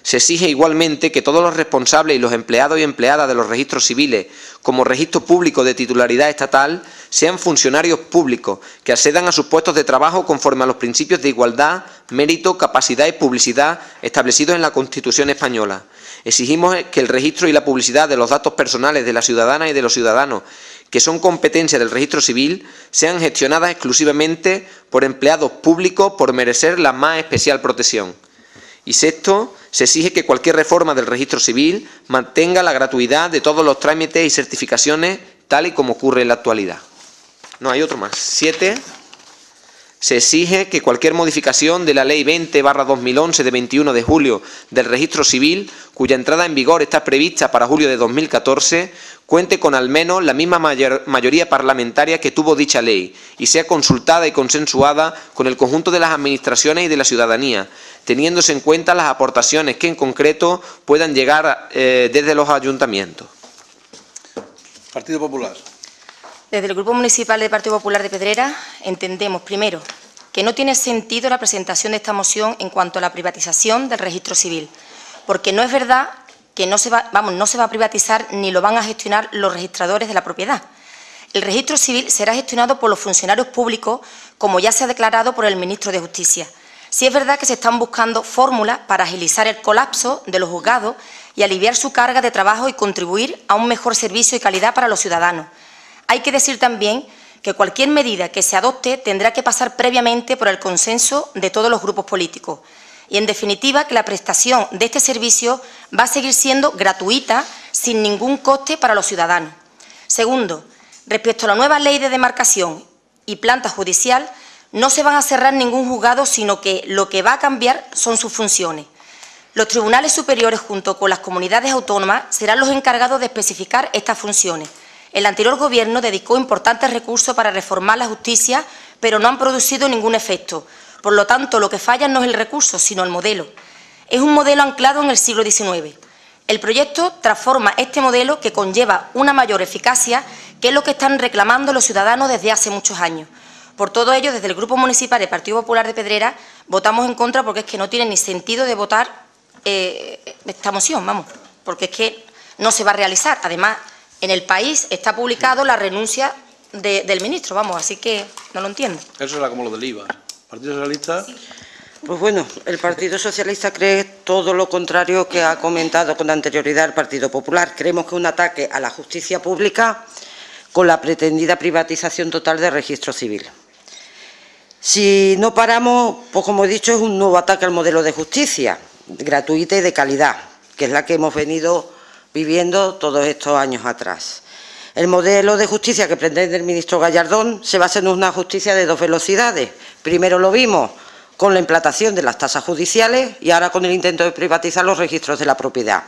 Se exige igualmente que todos los responsables y los empleados y empleadas de los registros civiles, como registro público de titularidad estatal, sean funcionarios públicos que accedan a sus puestos de trabajo conforme a los principios de igualdad, mérito, capacidad y publicidad establecidos en la Constitución española. Exigimos que el registro y la publicidad de los datos personales de las ciudadanas y de los ciudadanos, que son competencia del registro civil, sean gestionadas exclusivamente por empleados públicos por merecer la más especial protección. Y sexto, se exige que cualquier reforma del registro civil mantenga la gratuidad de todos los trámites y certificaciones, tal y como ocurre en la actualidad. No, hay otro más. 7. Se exige que cualquier modificación de la Ley 20/2011 de 21 de julio del Registro Civil, cuya entrada en vigor está prevista para julio de 2014, cuente con al menos la misma mayoría parlamentaria que tuvo dicha ley y sea consultada y consensuada con el conjunto de las administraciones y de la ciudadanía, teniéndose en cuenta las aportaciones que en concreto puedan llegar desde los ayuntamientos. Partido Popular. Desde el Grupo Municipal del Partido Popular de Pedrera entendemos, primero, que no tiene sentido la presentación de esta moción en cuanto a la privatización del registro civil, porque no es verdad que no se va a privatizar ni lo van a gestionar los registradores de la propiedad. El registro civil será gestionado por los funcionarios públicos, como ya se ha declarado por el ministro de Justicia. Sí es verdad que se están buscando fórmulas para agilizar el colapso de los juzgados y aliviar su carga de trabajo y contribuir a un mejor servicio y calidad para los ciudadanos. Hay que decir también que cualquier medida que se adopte tendrá que pasar previamente por el consenso de todos los grupos políticos. Y, en definitiva, que la prestación de este servicio va a seguir siendo gratuita, sin ningún coste para los ciudadanos. Segundo, respecto a la nueva ley de demarcación y planta judicial, no se van a cerrar ningún juzgado, sino que lo que va a cambiar son sus funciones. Los tribunales superiores, junto con las comunidades autónomas, serán los encargados de especificar estas funciones. El anterior Gobierno dedicó importantes recursos para reformar la justicia, pero no han producido ningún efecto. Por lo tanto, lo que falla no es el recurso, sino el modelo. Es un modelo anclado en el siglo XIX. El proyecto transforma este modelo que conlleva una mayor eficacia, que es lo que están reclamando los ciudadanos desde hace muchos años. Por todo ello, desde el Grupo Municipal del Partido Popular de Pedrera, votamos en contra porque es que no tiene ni sentido de votar esta moción, porque es que no se va a realizar. Además, en el país está publicado la renuncia del ministro, así que no lo entiendo. Eso era como lo del IVA. ¿Partido Socialista? Sí. Pues bueno, el Partido Socialista cree todo lo contrario que ha comentado con anterioridad el Partido Popular. Creemos que es un ataque a la justicia pública con la pretendida privatización total del registro civil. Si no paramos, pues como he dicho, es un nuevo ataque al modelo de justicia, gratuita y de calidad, que es la que hemos venido viviendo todos estos años atrás. El modelo de justicia que pretende el ministro Gallardón se basa en una justicia de dos velocidades. Primero lo vimos con la implantación de las tasas judiciales y ahora con el intento de privatizar los registros de la propiedad.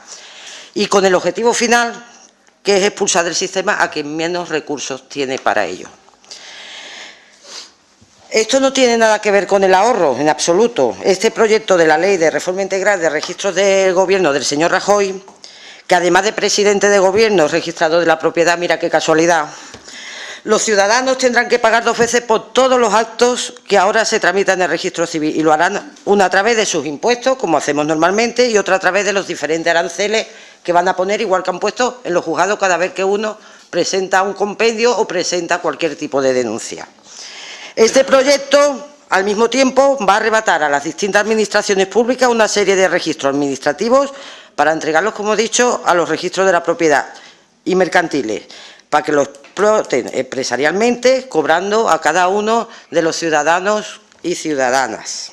Y con el objetivo final, que es expulsar del sistema a quien menos recursos tiene para ello. Esto no tiene nada que ver con el ahorro, en absoluto. Este proyecto de la Ley de Reforma Integral de Registros del Gobierno del señor Rajoy, que además de presidente de Gobierno, registrador de la propiedad, mira qué casualidad, Los ciudadanos tendrán que pagar 2 veces por todos los actos que ahora se tramitan en el registro civil y lo harán una a través de sus impuestos, como hacemos normalmente, y otra a través de los diferentes aranceles que van a poner, igual que han puesto en los juzgados cada vez que uno presenta un compendio o presenta cualquier tipo de denuncia. Este proyecto, al mismo tiempo, va a arrebatar a las distintas administraciones públicas una serie de registros administrativos para entregarlos, como he dicho, a los registros de la propiedad y mercantiles, para que los exploten empresarialmente, cobrando a cada uno de los ciudadanos y ciudadanas.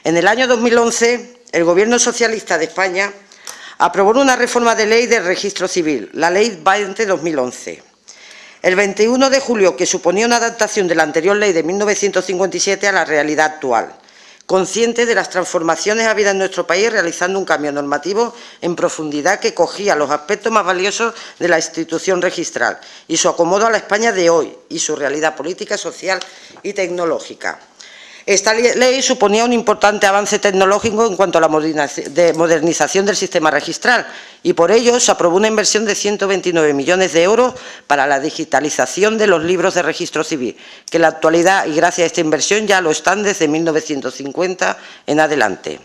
En el año 2011, el Gobierno socialista de España aprobó una reforma de ley del registro civil, la Ley 20-2011. El 21 de julio, que suponía una adaptación de la anterior ley de 1957 a la realidad actual, consciente de las transformaciones habidas en nuestro país, realizando un cambio normativo en profundidad que cogía los aspectos más valiosos de la institución registral y su acomodo a la España de hoy y su realidad política, social y tecnológica. Esta ley suponía un importante avance tecnológico en cuanto a la modernización del sistema registral y por ello se aprobó una inversión de 129 millones de euros para la digitalización de los libros de registro civil, que en la actualidad y gracias a esta inversión ya lo están desde 1950 en adelante.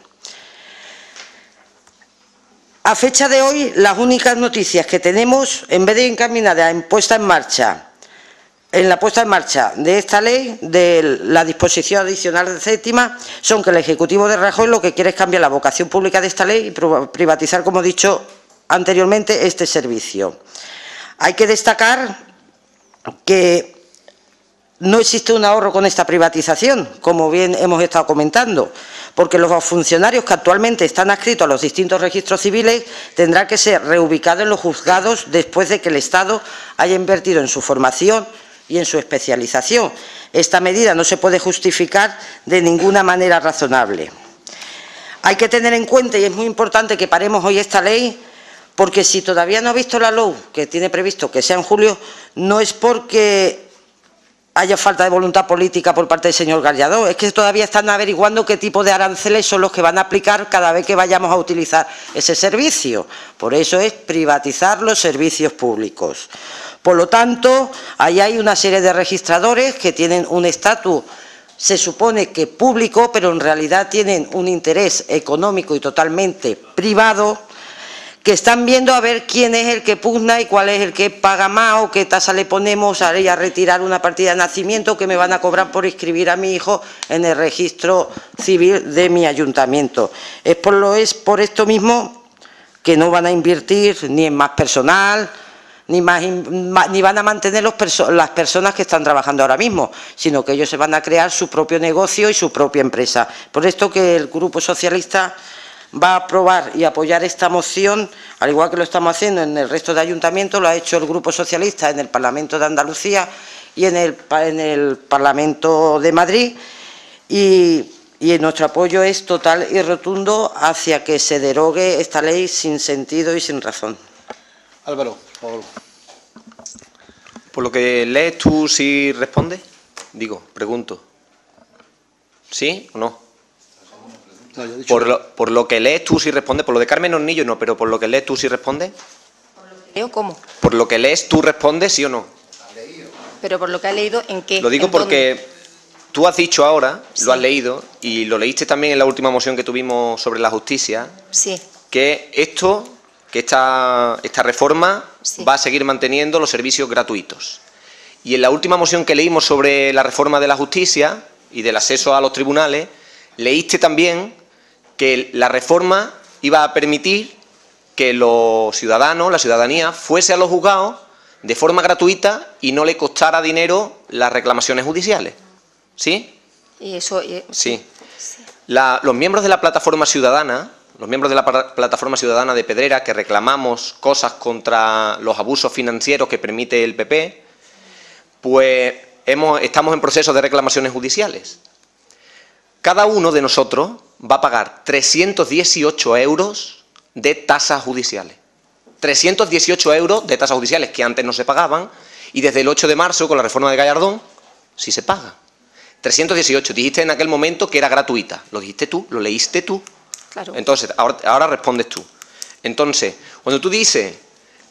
A fecha de hoy, las únicas noticias que tenemos, en vez de encaminadas en la puesta en marcha de esta ley, de la disposición adicional séptima, son que el Ejecutivo de Rajoy lo que quiere es cambiar la vocación pública de esta ley y privatizar, como he dicho anteriormente, este servicio. Hay que destacar que no existe un ahorro con esta privatización, como bien hemos estado comentando, porque los funcionarios que actualmente están adscritos a los distintos registros civiles tendrán que ser reubicados en los juzgados después de que el Estado haya invertido en su formación y en su especialización. Esta medida no se puede justificar de ninguna manera razonable. Hay que tener en cuenta, y es muy importante que paremos hoy esta ley, porque si todavía no ha visto la LOU, que tiene previsto que sea en julio, no es porque haya falta de voluntad política por parte del señor Gallardón, es que todavía están averiguando qué tipo de aranceles son los que van a aplicar cada vez que vayamos a utilizar ese servicio. Por eso es privatizar los servicios públicos. Por lo tanto, ahí hay una serie de registradores que tienen un estatus, se supone que público, pero en realidad tienen un interés económico y totalmente privado, que están viendo a ver quién es el que pugna y cuál es el que paga más o qué tasa le ponemos a retirar una partida de nacimiento que me van a cobrar por inscribir a mi hijo en el registro civil de mi ayuntamiento. Es por esto mismo que no van a invertir ni en más personal, ni van a mantener las personas que están trabajando ahora mismo, sino que ellos se van a crear su propio negocio y su propia empresa. Por esto que el Grupo Socialista va a aprobar y apoyar esta moción, al igual que lo estamos haciendo en el resto de ayuntamientos, lo ha hecho el Grupo Socialista en el Parlamento de Andalucía y en el Parlamento de Madrid, y nuestro apoyo es total y rotundo hacia que se derogue esta ley sin sentido y sin razón. Álvaro, por favor. Por lo que lees tú, ¿sí responde? Pregunto. ¿Sí o no? No, yo he dicho por lo que lees tú, ¿sí responde? Por lo de Carmen Hornillo no, pero por lo que lees tú, ¿sí responde? ¿Por lo que leo cómo? Por lo que lees tú, ¿responde sí o no? Pero por lo que ha leído, ¿en qué? Lo digo porque tú has dicho ahora, sí, lo has leído, y lo leíste también en la última moción que tuvimos sobre la justicia, sí, que esta reforma sí, va a seguir manteniendo los servicios gratuitos. Y en la última moción que leímos sobre la reforma de la justicia y del acceso a los tribunales, leíste también que la reforma iba a permitir que los ciudadanos, la ciudadanía, fuese a los juzgados de forma gratuita y no le costara dinero las reclamaciones judiciales. ¿Sí? Y eso, sí. Sí. Los miembros de la plataforma ciudadana, de Pedrera, que reclamamos cosas contra los abusos financieros que permite el PP, pues estamos en proceso de reclamaciones judiciales. Cada uno de nosotros va a pagar 318 euros de tasas judiciales. 318 euros de tasas judiciales que antes no se pagaban y desde el 8 de marzo, con la reforma de Gallardón, sí se paga. 318. Dijiste en aquel momento que era gratuita. Lo dijiste tú, lo leíste tú. Claro. Entonces, ahora respondes tú. Entonces, cuando tú dices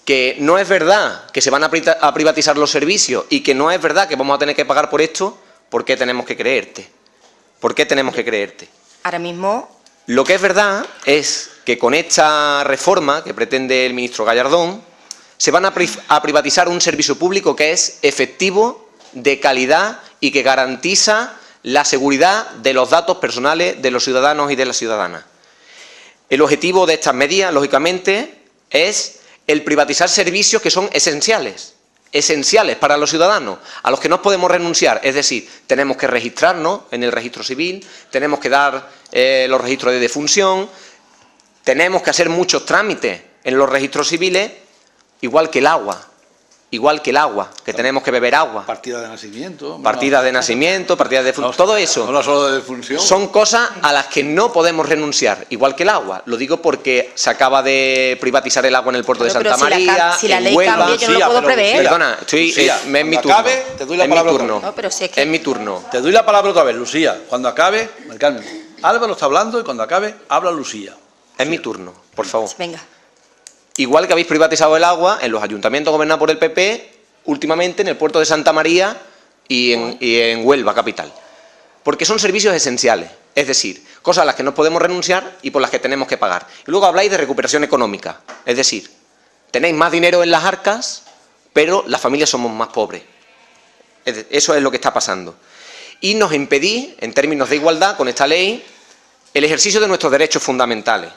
que no es verdad que se van a privatizar los servicios y que no es verdad que vamos a tener que pagar por esto, ¿por qué tenemos que creerte? ¿Por qué tenemos que creerte? Ahora mismo... Lo que es verdad es que con esta reforma que pretende el ministro Gallardón, se van a privatizar un servicio público que es efectivo, de calidad y que garantiza la seguridad de los datos personales de los ciudadanos y de las ciudadanas. El objetivo de estas medidas, lógicamente, es el privatizar servicios que son esenciales para los ciudadanos, a los que no podemos renunciar. Es decir, tenemos que registrarnos en el registro civil, tenemos que dar los registros de defunción, tenemos que hacer muchos trámites en los registros civiles, igual que el agua, que tenemos que beber agua. Partida de nacimiento. Partida de nacimiento, partida de defunción, todo eso. No solo de defunción. Son cosas a las que no podemos renunciar, igual que el agua. Lo digo porque se acaba de privatizar el agua en el puerto de Santa María, si la en ley Huelva. cambia, yo no lo puedo prever. Perdona, es mi turno. Acabe, te doy la palabra otra vez. No, pero si es que... Es mi turno. Te doy la palabra otra vez, Lucía. Cuando acabe, Carmen, Álvaro está hablando y cuando acabe, habla Lucía. Es mi turno, por favor. Venga. Igual que habéis privatizado el agua en los ayuntamientos gobernados por el PP, últimamente en el puerto de Santa María y en Huelva, capital. Porque son servicios esenciales, es decir, cosas a las que no podemos renunciar y por las que tenemos que pagar. Y luego habláis de recuperación económica, es decir, tenéis más dinero en las arcas, pero las familias somos más pobres. Eso es lo que está pasando. Y nos impedís, en términos de igualdad, con esta ley, el ejercicio de nuestros derechos fundamentales.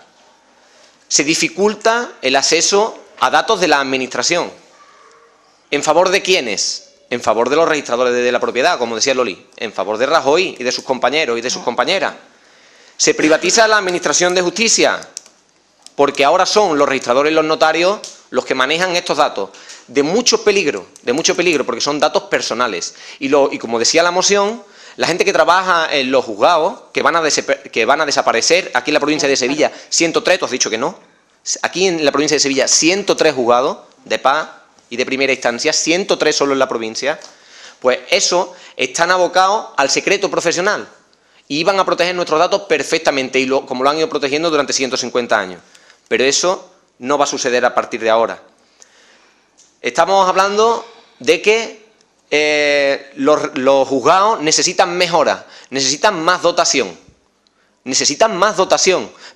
Se dificulta el acceso a datos de la Administración. ¿En favor de quiénes? En favor de los registradores de la propiedad, como decía Loli. En favor de Rajoy y de sus compañeros y de sus compañeras. Se privatiza la Administración de Justicia, porque ahora son los registradores y los notarios los que manejan estos datos. De mucho peligro, porque son datos personales. Y como decía la moción, la gente que trabaja en los juzgados, que van a desaparecer aquí en la provincia de Sevilla, 103, tú has dicho que no, aquí en la provincia de Sevilla 103 juzgados de paz y de primera instancia, 103 solo en la provincia, pues eso están abocados al secreto profesional y iban a proteger nuestros datos perfectamente, y como lo han ido protegiendo durante 150 años. Pero eso no va a suceder a partir de ahora. Estamos hablando de que los juzgados necesitan mejora, necesitan más dotación,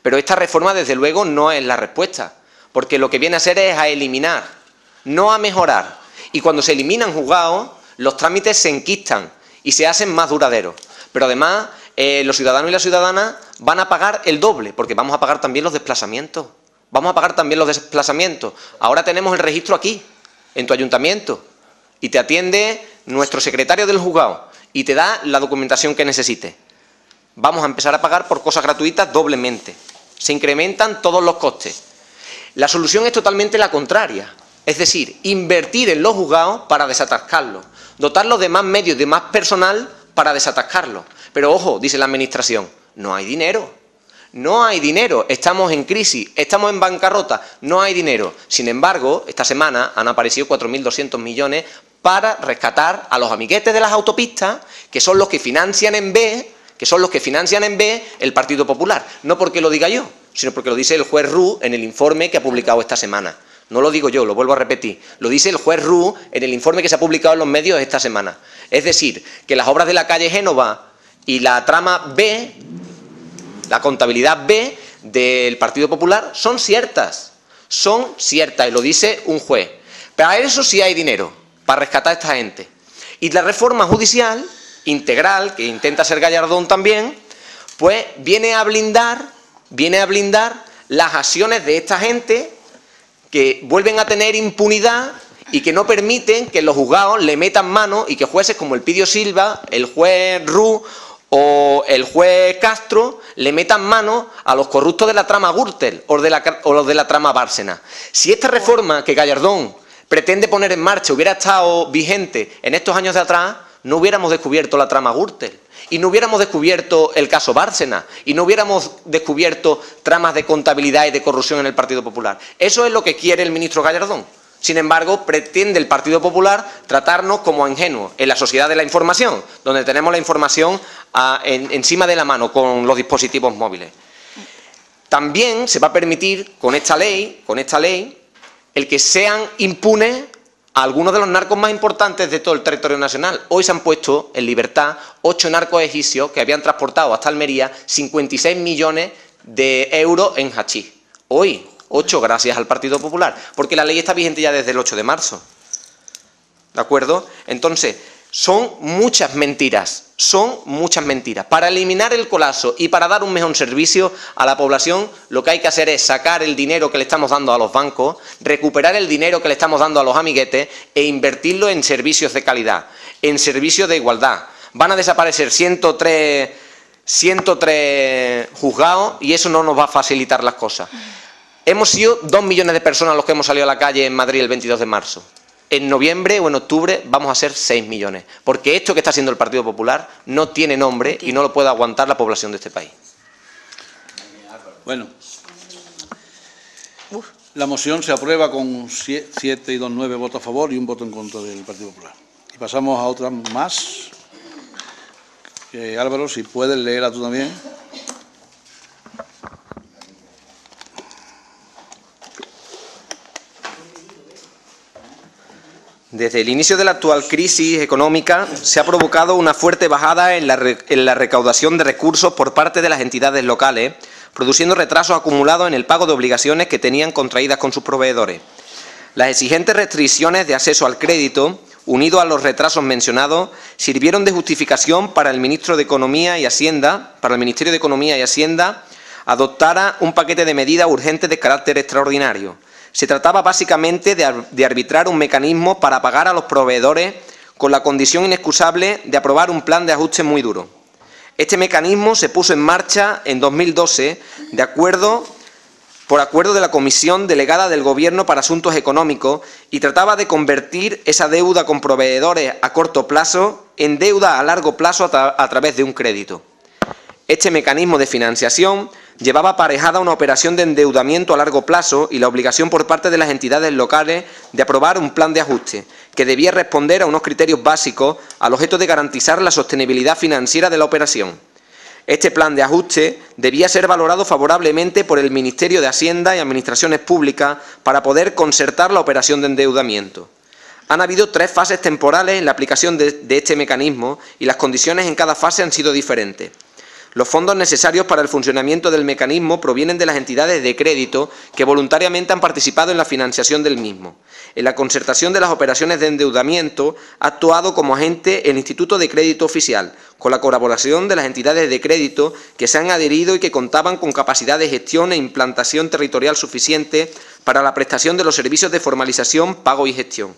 pero esta reforma desde luego no es la respuesta, porque lo que viene a ser es a eliminar, no a mejorar. Y cuando se eliminan juzgados, los trámites se enquistan y se hacen más duraderos. Pero además, los ciudadanos y las ciudadanas van a pagar el doble, porque vamos a pagar también los desplazamientos. Ahora tenemos el registro aquí, en tu ayuntamiento, y te atiende nuestro secretario del juzgado y te da la documentación que necesites. Vamos a empezar a pagar por cosas gratuitas doblemente. Se incrementan todos los costes. La solución es totalmente la contraria, es decir, invertir en los juzgados para desatascarlos, dotarlos de más medios, de más personal para desatascarlos. Pero ojo, dice la Administración, no hay dinero. No hay dinero, estamos en crisis, estamos en bancarrota, no hay dinero. Sin embargo, esta semana han aparecido 4.200 millones para rescatar a los amiguetes de las autopistas, que son los que financian en B, el Partido Popular. No porque lo diga yo, sino porque lo dice el juez Ruz en el informe que ha publicado esta semana. No lo digo yo, lo vuelvo a repetir. Lo dice el juez Ruz en el informe que se ha publicado en los medios esta semana. Es decir, que las obras de la calle Génova y la trama B, la contabilidad B del Partido Popular son ciertas, y lo dice un juez. Para eso sí hay dinero, para rescatar a esta gente. Y la reforma judicial integral, que intenta ser Gallardón también, pues viene a blindar las acciones de esta gente que vuelven a tener impunidad y que no permiten que los juzgados le metan mano y que jueces como el Pidio Silva, el juez Ruz o el juez Castro le metan mano a los corruptos de la trama Gürtel o los de la trama Bárcena. Si esta reforma que Gallardón pretende poner en marcha hubiera estado vigente en estos años de atrás, no hubiéramos descubierto la trama Gürtel y no hubiéramos descubierto el caso Bárcena y no hubiéramos descubierto tramas de contabilidad y de corrupción en el Partido Popular. Eso es lo que quiere el ministro Gallardón. Sin embargo, pretende el Partido Popular tratarnos como ingenuos en la sociedad de la información, donde tenemos la información encima de la mano con los dispositivos móviles. También se va a permitir con esta ley el que sean impunes a algunos de los narcos más importantes de todo el territorio nacional. Hoy se han puesto en libertad 8 narcos egipcios que habían transportado hasta Almería 56 millones de euros en hachís. Hoy, 8 gracias al Partido Popular, porque la ley está vigente ya desde el 8 de marzo. ¿De acuerdo? Entonces, son muchas mentiras. Para eliminar el colapso y para dar un mejor servicio a la población, lo que hay que hacer es sacar el dinero que le estamos dando a los bancos, recuperar el dinero que le estamos dando a los amiguetes e invertirlo en servicios de calidad, en servicios de igualdad. Van a desaparecer 103 juzgados y eso no nos va a facilitar las cosas. Hemos sido 2 millones de personas los que hemos salido a la calle en Madrid el 22 de marzo. En noviembre o en octubre vamos a ser 6 millones, porque esto que está haciendo el Partido Popular no tiene nombre y no lo puede aguantar la población de este país. Bueno, la moción se aprueba con 7 y 2, 9 votos a favor y 1 voto en contra del Partido Popular. Y pasamos a otra más. Álvaro, si puedes leerla tú también. Desde el inicio de la actual crisis económica se ha provocado una fuerte bajada en la recaudación de recursos por parte de las entidades locales, produciendo retrasos acumulados en el pago de obligaciones que tenían contraídas con sus proveedores. Las exigentes restricciones de acceso al crédito, unido a los retrasos mencionados, sirvieron de justificación para el Ministerio de Economía y Hacienda, adoptara un paquete de medidas urgentes de carácter extraordinario. Se trataba básicamente de arbitrar un mecanismo para pagar a los proveedores con la condición inexcusable de aprobar un plan de ajuste muy duro. Este mecanismo se puso en marcha en 2012 por acuerdo de la Comisión Delegada del Gobierno para Asuntos Económicos y trataba de convertir esa deuda con proveedores a corto plazo en deuda a largo plazo a través de un crédito. Este mecanismo de financiación llevaba aparejada una operación de endeudamiento a largo plazo y la obligación por parte de las entidades locales de aprobar un plan de ajuste, que debía responder a unos criterios básicos al objeto de garantizar la sostenibilidad financiera de la operación. Este plan de ajuste debía ser valorado favorablemente por el Ministerio de Hacienda y Administraciones Públicas para poder concertar la operación de endeudamiento. Han habido 3 fases temporales en la aplicación de este mecanismo y las condiciones en cada fase han sido diferentes. Los fondos necesarios para el funcionamiento del mecanismo provienen de las entidades de crédito que voluntariamente han participado en la financiación del mismo. En la concertación de las operaciones de endeudamiento ha actuado como agente el Instituto de Crédito Oficial, con la colaboración de las entidades de crédito que se han adherido y que contaban con capacidad de gestión e implantación territorial suficiente para la prestación de los servicios de formalización, pago y gestión.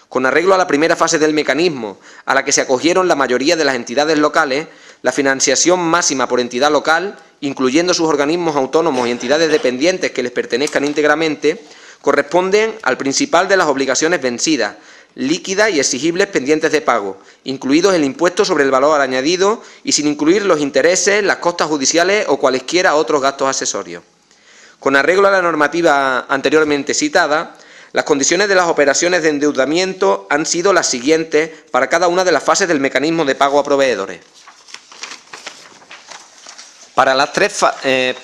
Con arreglo a la primera fase del mecanismo, a la que se acogieron la mayoría de las entidades locales, la financiación máxima por entidad local, incluyendo sus organismos autónomos y entidades dependientes que les pertenezcan íntegramente, corresponden al principal de las obligaciones vencidas, líquidas y exigibles pendientes de pago, incluidos el impuesto sobre el valor añadido y sin incluir los intereses, las costas judiciales o cualesquiera otros gastos accesorios. Con arreglo a la normativa anteriormente citada, las condiciones de las operaciones de endeudamiento han sido las siguientes para cada una de las fases del mecanismo de pago a proveedores. Para las 3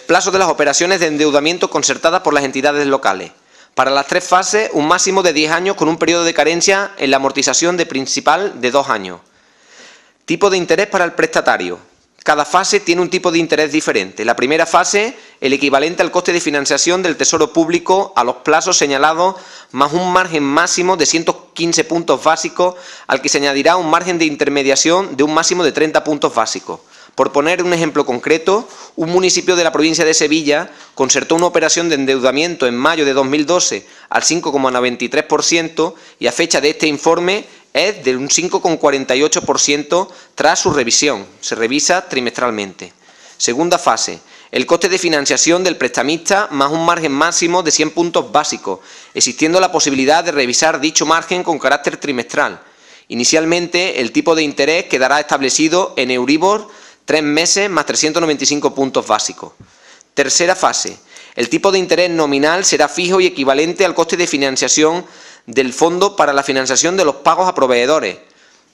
plazos de las operaciones de endeudamiento concertadas por las entidades locales. Para las 3 fases, un máximo de 10 años con un periodo de carencia en la amortización de principal de 2 años. Tipo de interés para el prestatario. Cada fase tiene un tipo de interés diferente. La primera fase, el equivalente al coste de financiación del Tesoro Público a los plazos señalados, más un margen máximo de 115 puntos básicos, al que se añadirá un margen de intermediación de un máximo de 30 puntos básicos. Por poner un ejemplo concreto, un municipio de la provincia de Sevilla concertó una operación de endeudamiento en mayo de 2012 al 5,93% y a fecha de este informe es de un 5,48% tras su revisión. Se revisa trimestralmente. Segunda fase, el coste de financiación del prestamista más un margen máximo de 100 puntos básicos, existiendo la posibilidad de revisar dicho margen con carácter trimestral. Inicialmente, el tipo de interés quedará establecido en Euribor 3 meses más 395 puntos básicos. Tercera fase. El tipo de interés nominal será fijo y equivalente al coste de financiación del Fondo para la Financiación de los Pagos a Proveedores,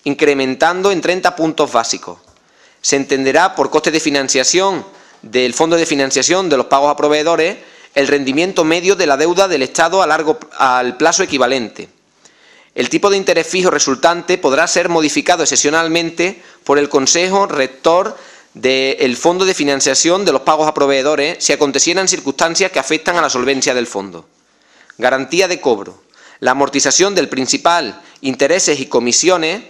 incrementando en 30 puntos básicos. Se entenderá por coste de financiación del Fondo de Financiación de los Pagos a Proveedores el rendimiento medio de la deuda del Estado al plazo equivalente. El tipo de interés fijo resultante podrá ser modificado excepcionalmente por el Consejo Rector del Fondo de Financiación de los Pagos a Proveedores si acontecieran circunstancias que afectan a la solvencia del fondo. Garantía de cobro. La amortización del principal, intereses y comisiones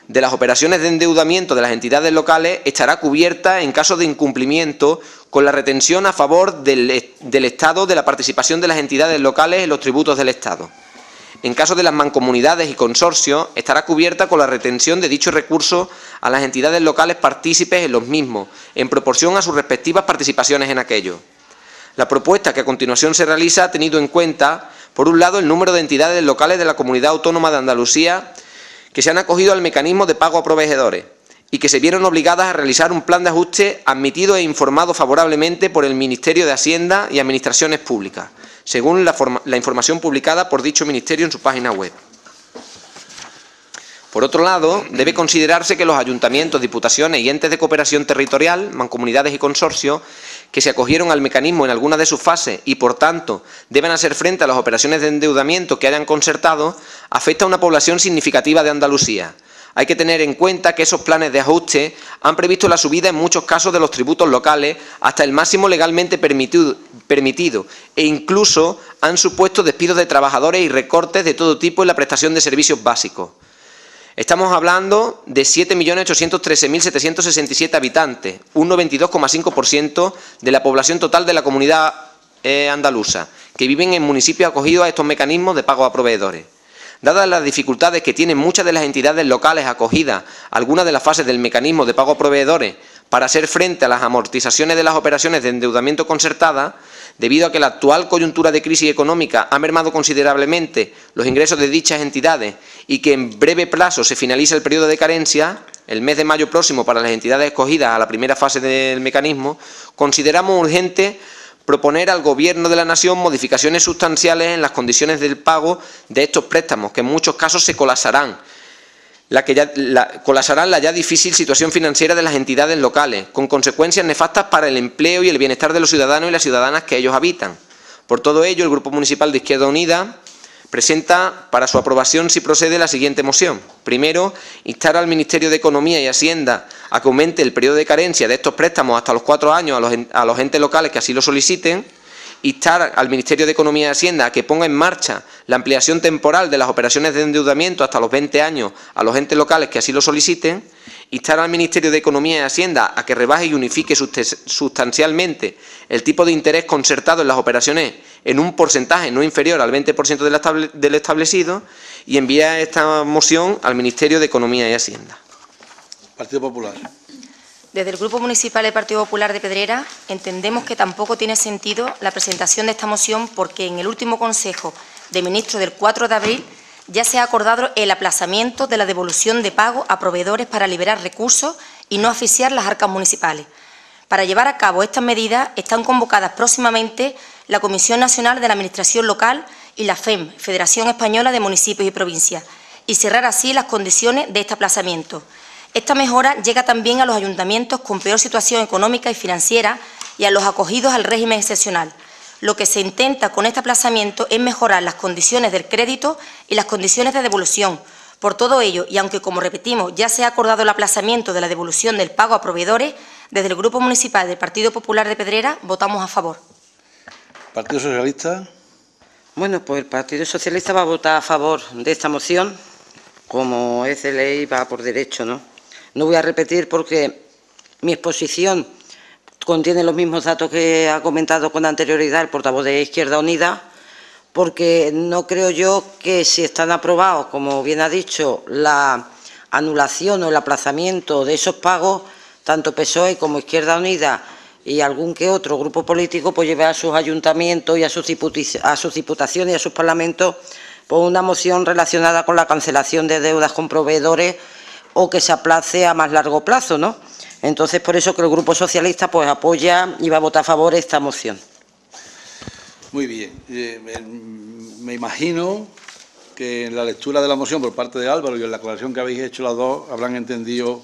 de las operaciones de endeudamiento de las entidades locales estará cubierta en caso de incumplimiento con la retención a favor del Estado de la participación de las entidades locales en los tributos del Estado. En caso de las mancomunidades y consorcios, estará cubierta con la retención de dichos recursos a las entidades locales partícipes en los mismos, en proporción a sus respectivas participaciones en aquellos. La propuesta que a continuación se realiza ha tenido en cuenta, por un lado, el número de entidades locales de la Comunidad Autónoma de Andalucía que se han acogido al mecanismo de pago a proveedores y que se vieron obligadas a realizar un plan de ajuste admitido e informado favorablemente por el Ministerio de Hacienda y Administraciones Públicas, según la información publicada por dicho Ministerio en su página web. Por otro lado, debe considerarse que los ayuntamientos, diputaciones y entes de cooperación territorial, mancomunidades y consorcios, que se acogieron al mecanismo en alguna de sus fases y, por tanto, deben hacer frente a las operaciones de endeudamiento que hayan concertado, afecta a una población significativa de Andalucía. Hay que tener en cuenta que esos planes de ajuste han previsto la subida en muchos casos de los tributos locales hasta el máximo legalmente permitido e incluso han supuesto despidos de trabajadores y recortes de todo tipo en la prestación de servicios básicos. Estamos hablando de 7.813.767 habitantes, un 92,5% de la población total de la comunidad andaluza, que viven en municipios acogidos a estos mecanismos de pago a proveedores. Dadas las dificultades que tienen muchas de las entidades locales acogidas a algunas de las fases del mecanismo de pago a proveedores para hacer frente a las amortizaciones de las operaciones de endeudamiento concertadas, debido a que la actual coyuntura de crisis económica ha mermado considerablemente los ingresos de dichas entidades y que en breve plazo se finaliza el periodo de carencia, el mes de mayo próximo para las entidades escogidas a la primera fase del mecanismo, consideramos urgente proponer al Gobierno de la Nación modificaciones sustanciales en las condiciones del pago de estos préstamos, que en muchos casos se colapsarán. Colapsarán la ya difícil situación financiera de las entidades locales, con consecuencias nefastas para el empleo y el bienestar de los ciudadanos y las ciudadanas que ellos habitan. Por todo ello, el Grupo Municipal de Izquierda Unida presenta para su aprobación, si procede, la siguiente moción. Primero, instar al Ministerio de Economía y Hacienda a que aumente el periodo de carencia de estos préstamos hasta los 4 años a los entes locales que así lo soliciten. Instar al Ministerio de Economía y Hacienda a que ponga en marcha la ampliación temporal de las operaciones de endeudamiento hasta los 20 años a los entes locales que así lo soliciten. Instar al Ministerio de Economía y Hacienda a que rebaje y unifique sustancialmente el tipo de interés concertado en las operaciones en un porcentaje no inferior al 20% del establecido, y enviar esta moción al Ministerio de Economía y Hacienda. Partido Popular. Desde el Grupo Municipal del Partido Popular de Pedrera entendemos que tampoco tiene sentido la presentación de esta moción, porque en el último Consejo de Ministros del 4 de abril ya se ha acordado el aplazamiento de la devolución de pago a proveedores para liberar recursos y no asfixiar las arcas municipales. Para llevar a cabo estas medidas están convocadas próximamente la Comisión Nacional de la Administración Local y la FEM, Federación Española de Municipios y Provincias, y cerrar así las condiciones de este aplazamiento. Esta mejora llega también a los ayuntamientos con peor situación económica y financiera y a los acogidos al régimen excepcional. Lo que se intenta con este aplazamiento es mejorar las condiciones del crédito y las condiciones de devolución. Por todo ello, y aunque, como repetimos, ya se ha acordado el aplazamiento de la devolución del pago a proveedores, desde el Grupo Municipal del Partido Popular de Pedrera votamos a favor. Partido Socialista. Bueno, pues el Partido Socialista va a votar a favor de esta moción. Como es de ley, va por derecho, ¿no? No voy a repetir porque mi exposición contiene los mismos datos que ha comentado con anterioridad el portavoz de Izquierda Unida, porque no creo yo que si están aprobados, como bien ha dicho, la anulación o el aplazamiento de esos pagos, tanto PSOE como Izquierda Unida y algún que otro grupo político, pues lleve a sus ayuntamientos y a sus diputaciones y a sus parlamentos por una moción relacionada con la cancelación de deudas con proveedores o que se aplace a más largo plazo, ¿no? Entonces, por eso que el Grupo Socialista pues apoya y va a votar a favor esta moción. Muy bien. Me imagino que en la lectura de la moción por parte de Álvaro y en la aclaración que habéis hecho los dos habrán entendido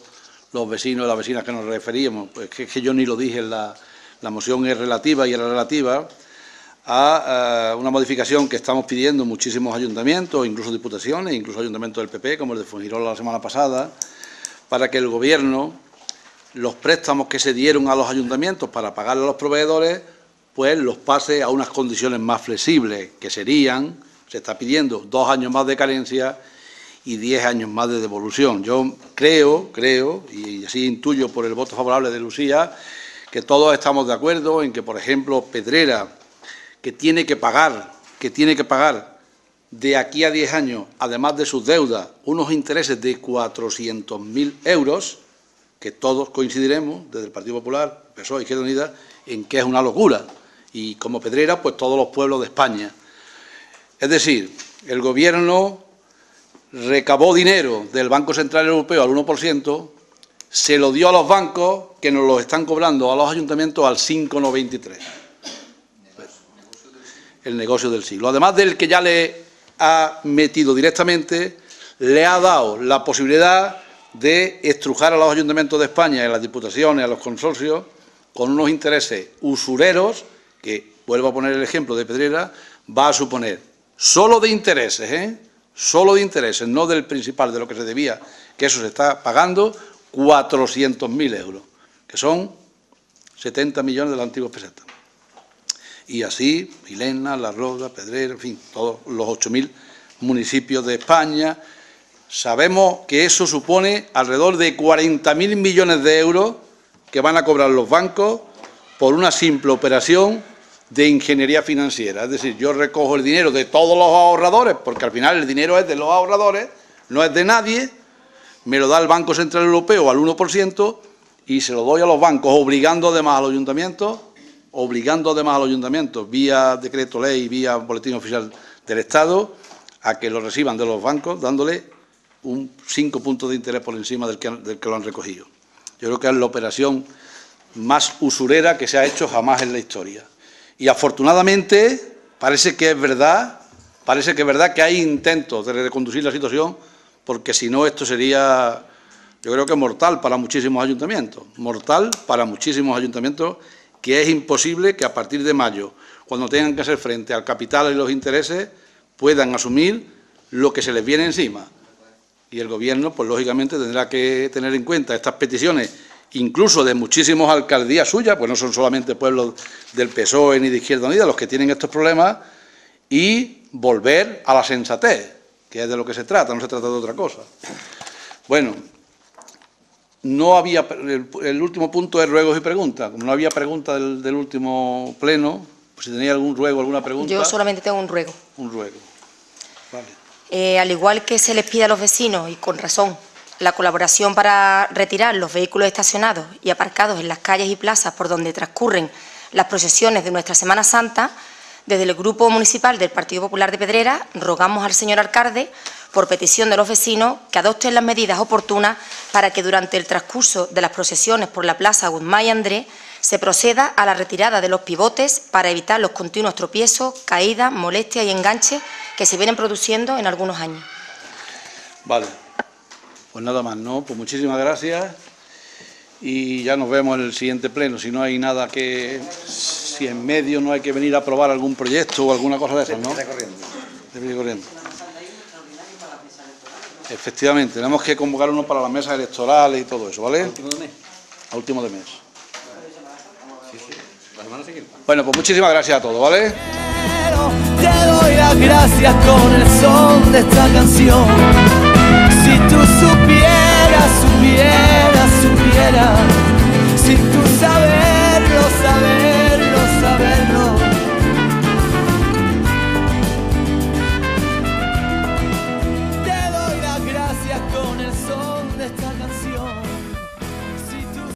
los vecinos y las vecinas que nos referíamos. Pues que yo ni lo dije, la moción es relativa y era relativa a una modificación que estamos pidiendo muchísimos ayuntamientos, incluso diputaciones, incluso ayuntamientos del PP, como el de Fuengirola la semana pasada, para que el Gobierno, los préstamos que se dieron a los ayuntamientos para pagarle a los proveedores, pues los pase a unas condiciones más flexibles, que serían, se está pidiendo 2 años más de carencia y 10 años más de devolución. Yo creo, y así intuyo por el voto favorable de Lucía, que todos estamos de acuerdo en que, por ejemplo, Pedrera, que tiene que pagar de aquí a 10 años, además de sus deudas, unos intereses de 400.000 euros, que todos coincidiremos, desde el Partido Popular, PSOE, Izquierda Unida, en que es una locura. Y como Pedrera, pues todos los pueblos de España. Es decir, el Gobierno recabó dinero del Banco Central Europeo al 1%, se lo dio a los bancos, que nos lo están cobrando a los ayuntamientos al 5,93. El negocio del siglo. Además del que ya le ha metido directamente, le ha dado la posibilidad de estrujar a los ayuntamientos de España, a las diputaciones, a los consorcios, con unos intereses usureros, que, vuelvo a poner el ejemplo de Pedrera, va a suponer, solo de intereses, solo de intereses, no del principal, de lo que se debía, que eso se está pagando, 400.000 euros, que son 70 millones de las antiguas pesetas. Y así, Vilena, La Roda, Pedrera, en fin, todos los 8.000 municipios de España. Sabemos que eso supone alrededor de 40.000 millones de euros que van a cobrar los bancos por una simple operación de ingeniería financiera. Es decir, yo recojo el dinero de todos los ahorradores, porque al final el dinero es de los ahorradores, no es de nadie, me lo da el Banco Central Europeo al 1% y se lo doy a los bancos, obligando además a los ayuntamientos, vía decreto ley, vía boletín oficial del Estado, a que lo reciban de los bancos, dándole un 5 puntos de interés por encima del que lo han recogido. Yo creo que es la operación más usurera que se ha hecho jamás en la historia. Y afortunadamente parece que es verdad que hay intentos de reconducir la situación, porque si no esto sería, yo creo que mortal para muchísimos ayuntamientos, que es imposible que a partir de mayo, cuando tengan que hacer frente al capital y los intereses, puedan asumir lo que se les viene encima. Y el Gobierno, pues lógicamente, tendrá que tener en cuenta estas peticiones, incluso de muchísimas alcaldías suyas, pues no son solamente pueblos del PSOE ni de Izquierda Unida los que tienen estos problemas, y volver a la sensatez, que es de lo que se trata, no se trata de otra cosa. Bueno, no había, el último punto es ruegos y preguntas. Como no había pregunta del último pleno, pues si tenía algún ruego, alguna pregunta. Yo solamente tengo un ruego. Un ruego. Vale. Al igual que se les pide a los vecinos, y con razón, la colaboración para retirar los vehículos estacionados y aparcados en las calles y plazas por donde transcurren las procesiones de nuestra Semana Santa, desde el Grupo Municipal del Partido Popular de Pedrera rogamos al señor alcalde, por petición de los vecinos, que adopten las medidas oportunas para que durante el transcurso de las procesiones por la Plaza Guzmán y Andrés se proceda a la retirada de los pivotes para evitar los continuos tropiezos, caídas, molestias y enganches que se vienen produciendo en algunos años. Vale, pues nada más, ¿no? Pues muchísimas gracias y ya nos vemos en el siguiente pleno. Si no hay nada que, si en medio no hay que venir a aprobar algún proyecto o alguna cosa de esas, ¿no? Deprisa y corriendo. Efectivamente, tenemos que convocar uno para las mesas electorales y todo eso, ¿vale? ¿A último de mes? A último de mes. La semana siguiente. Bueno, pues muchísimas gracias a todos, ¿vale? Te doy las gracias con el son de esta canción. Si tú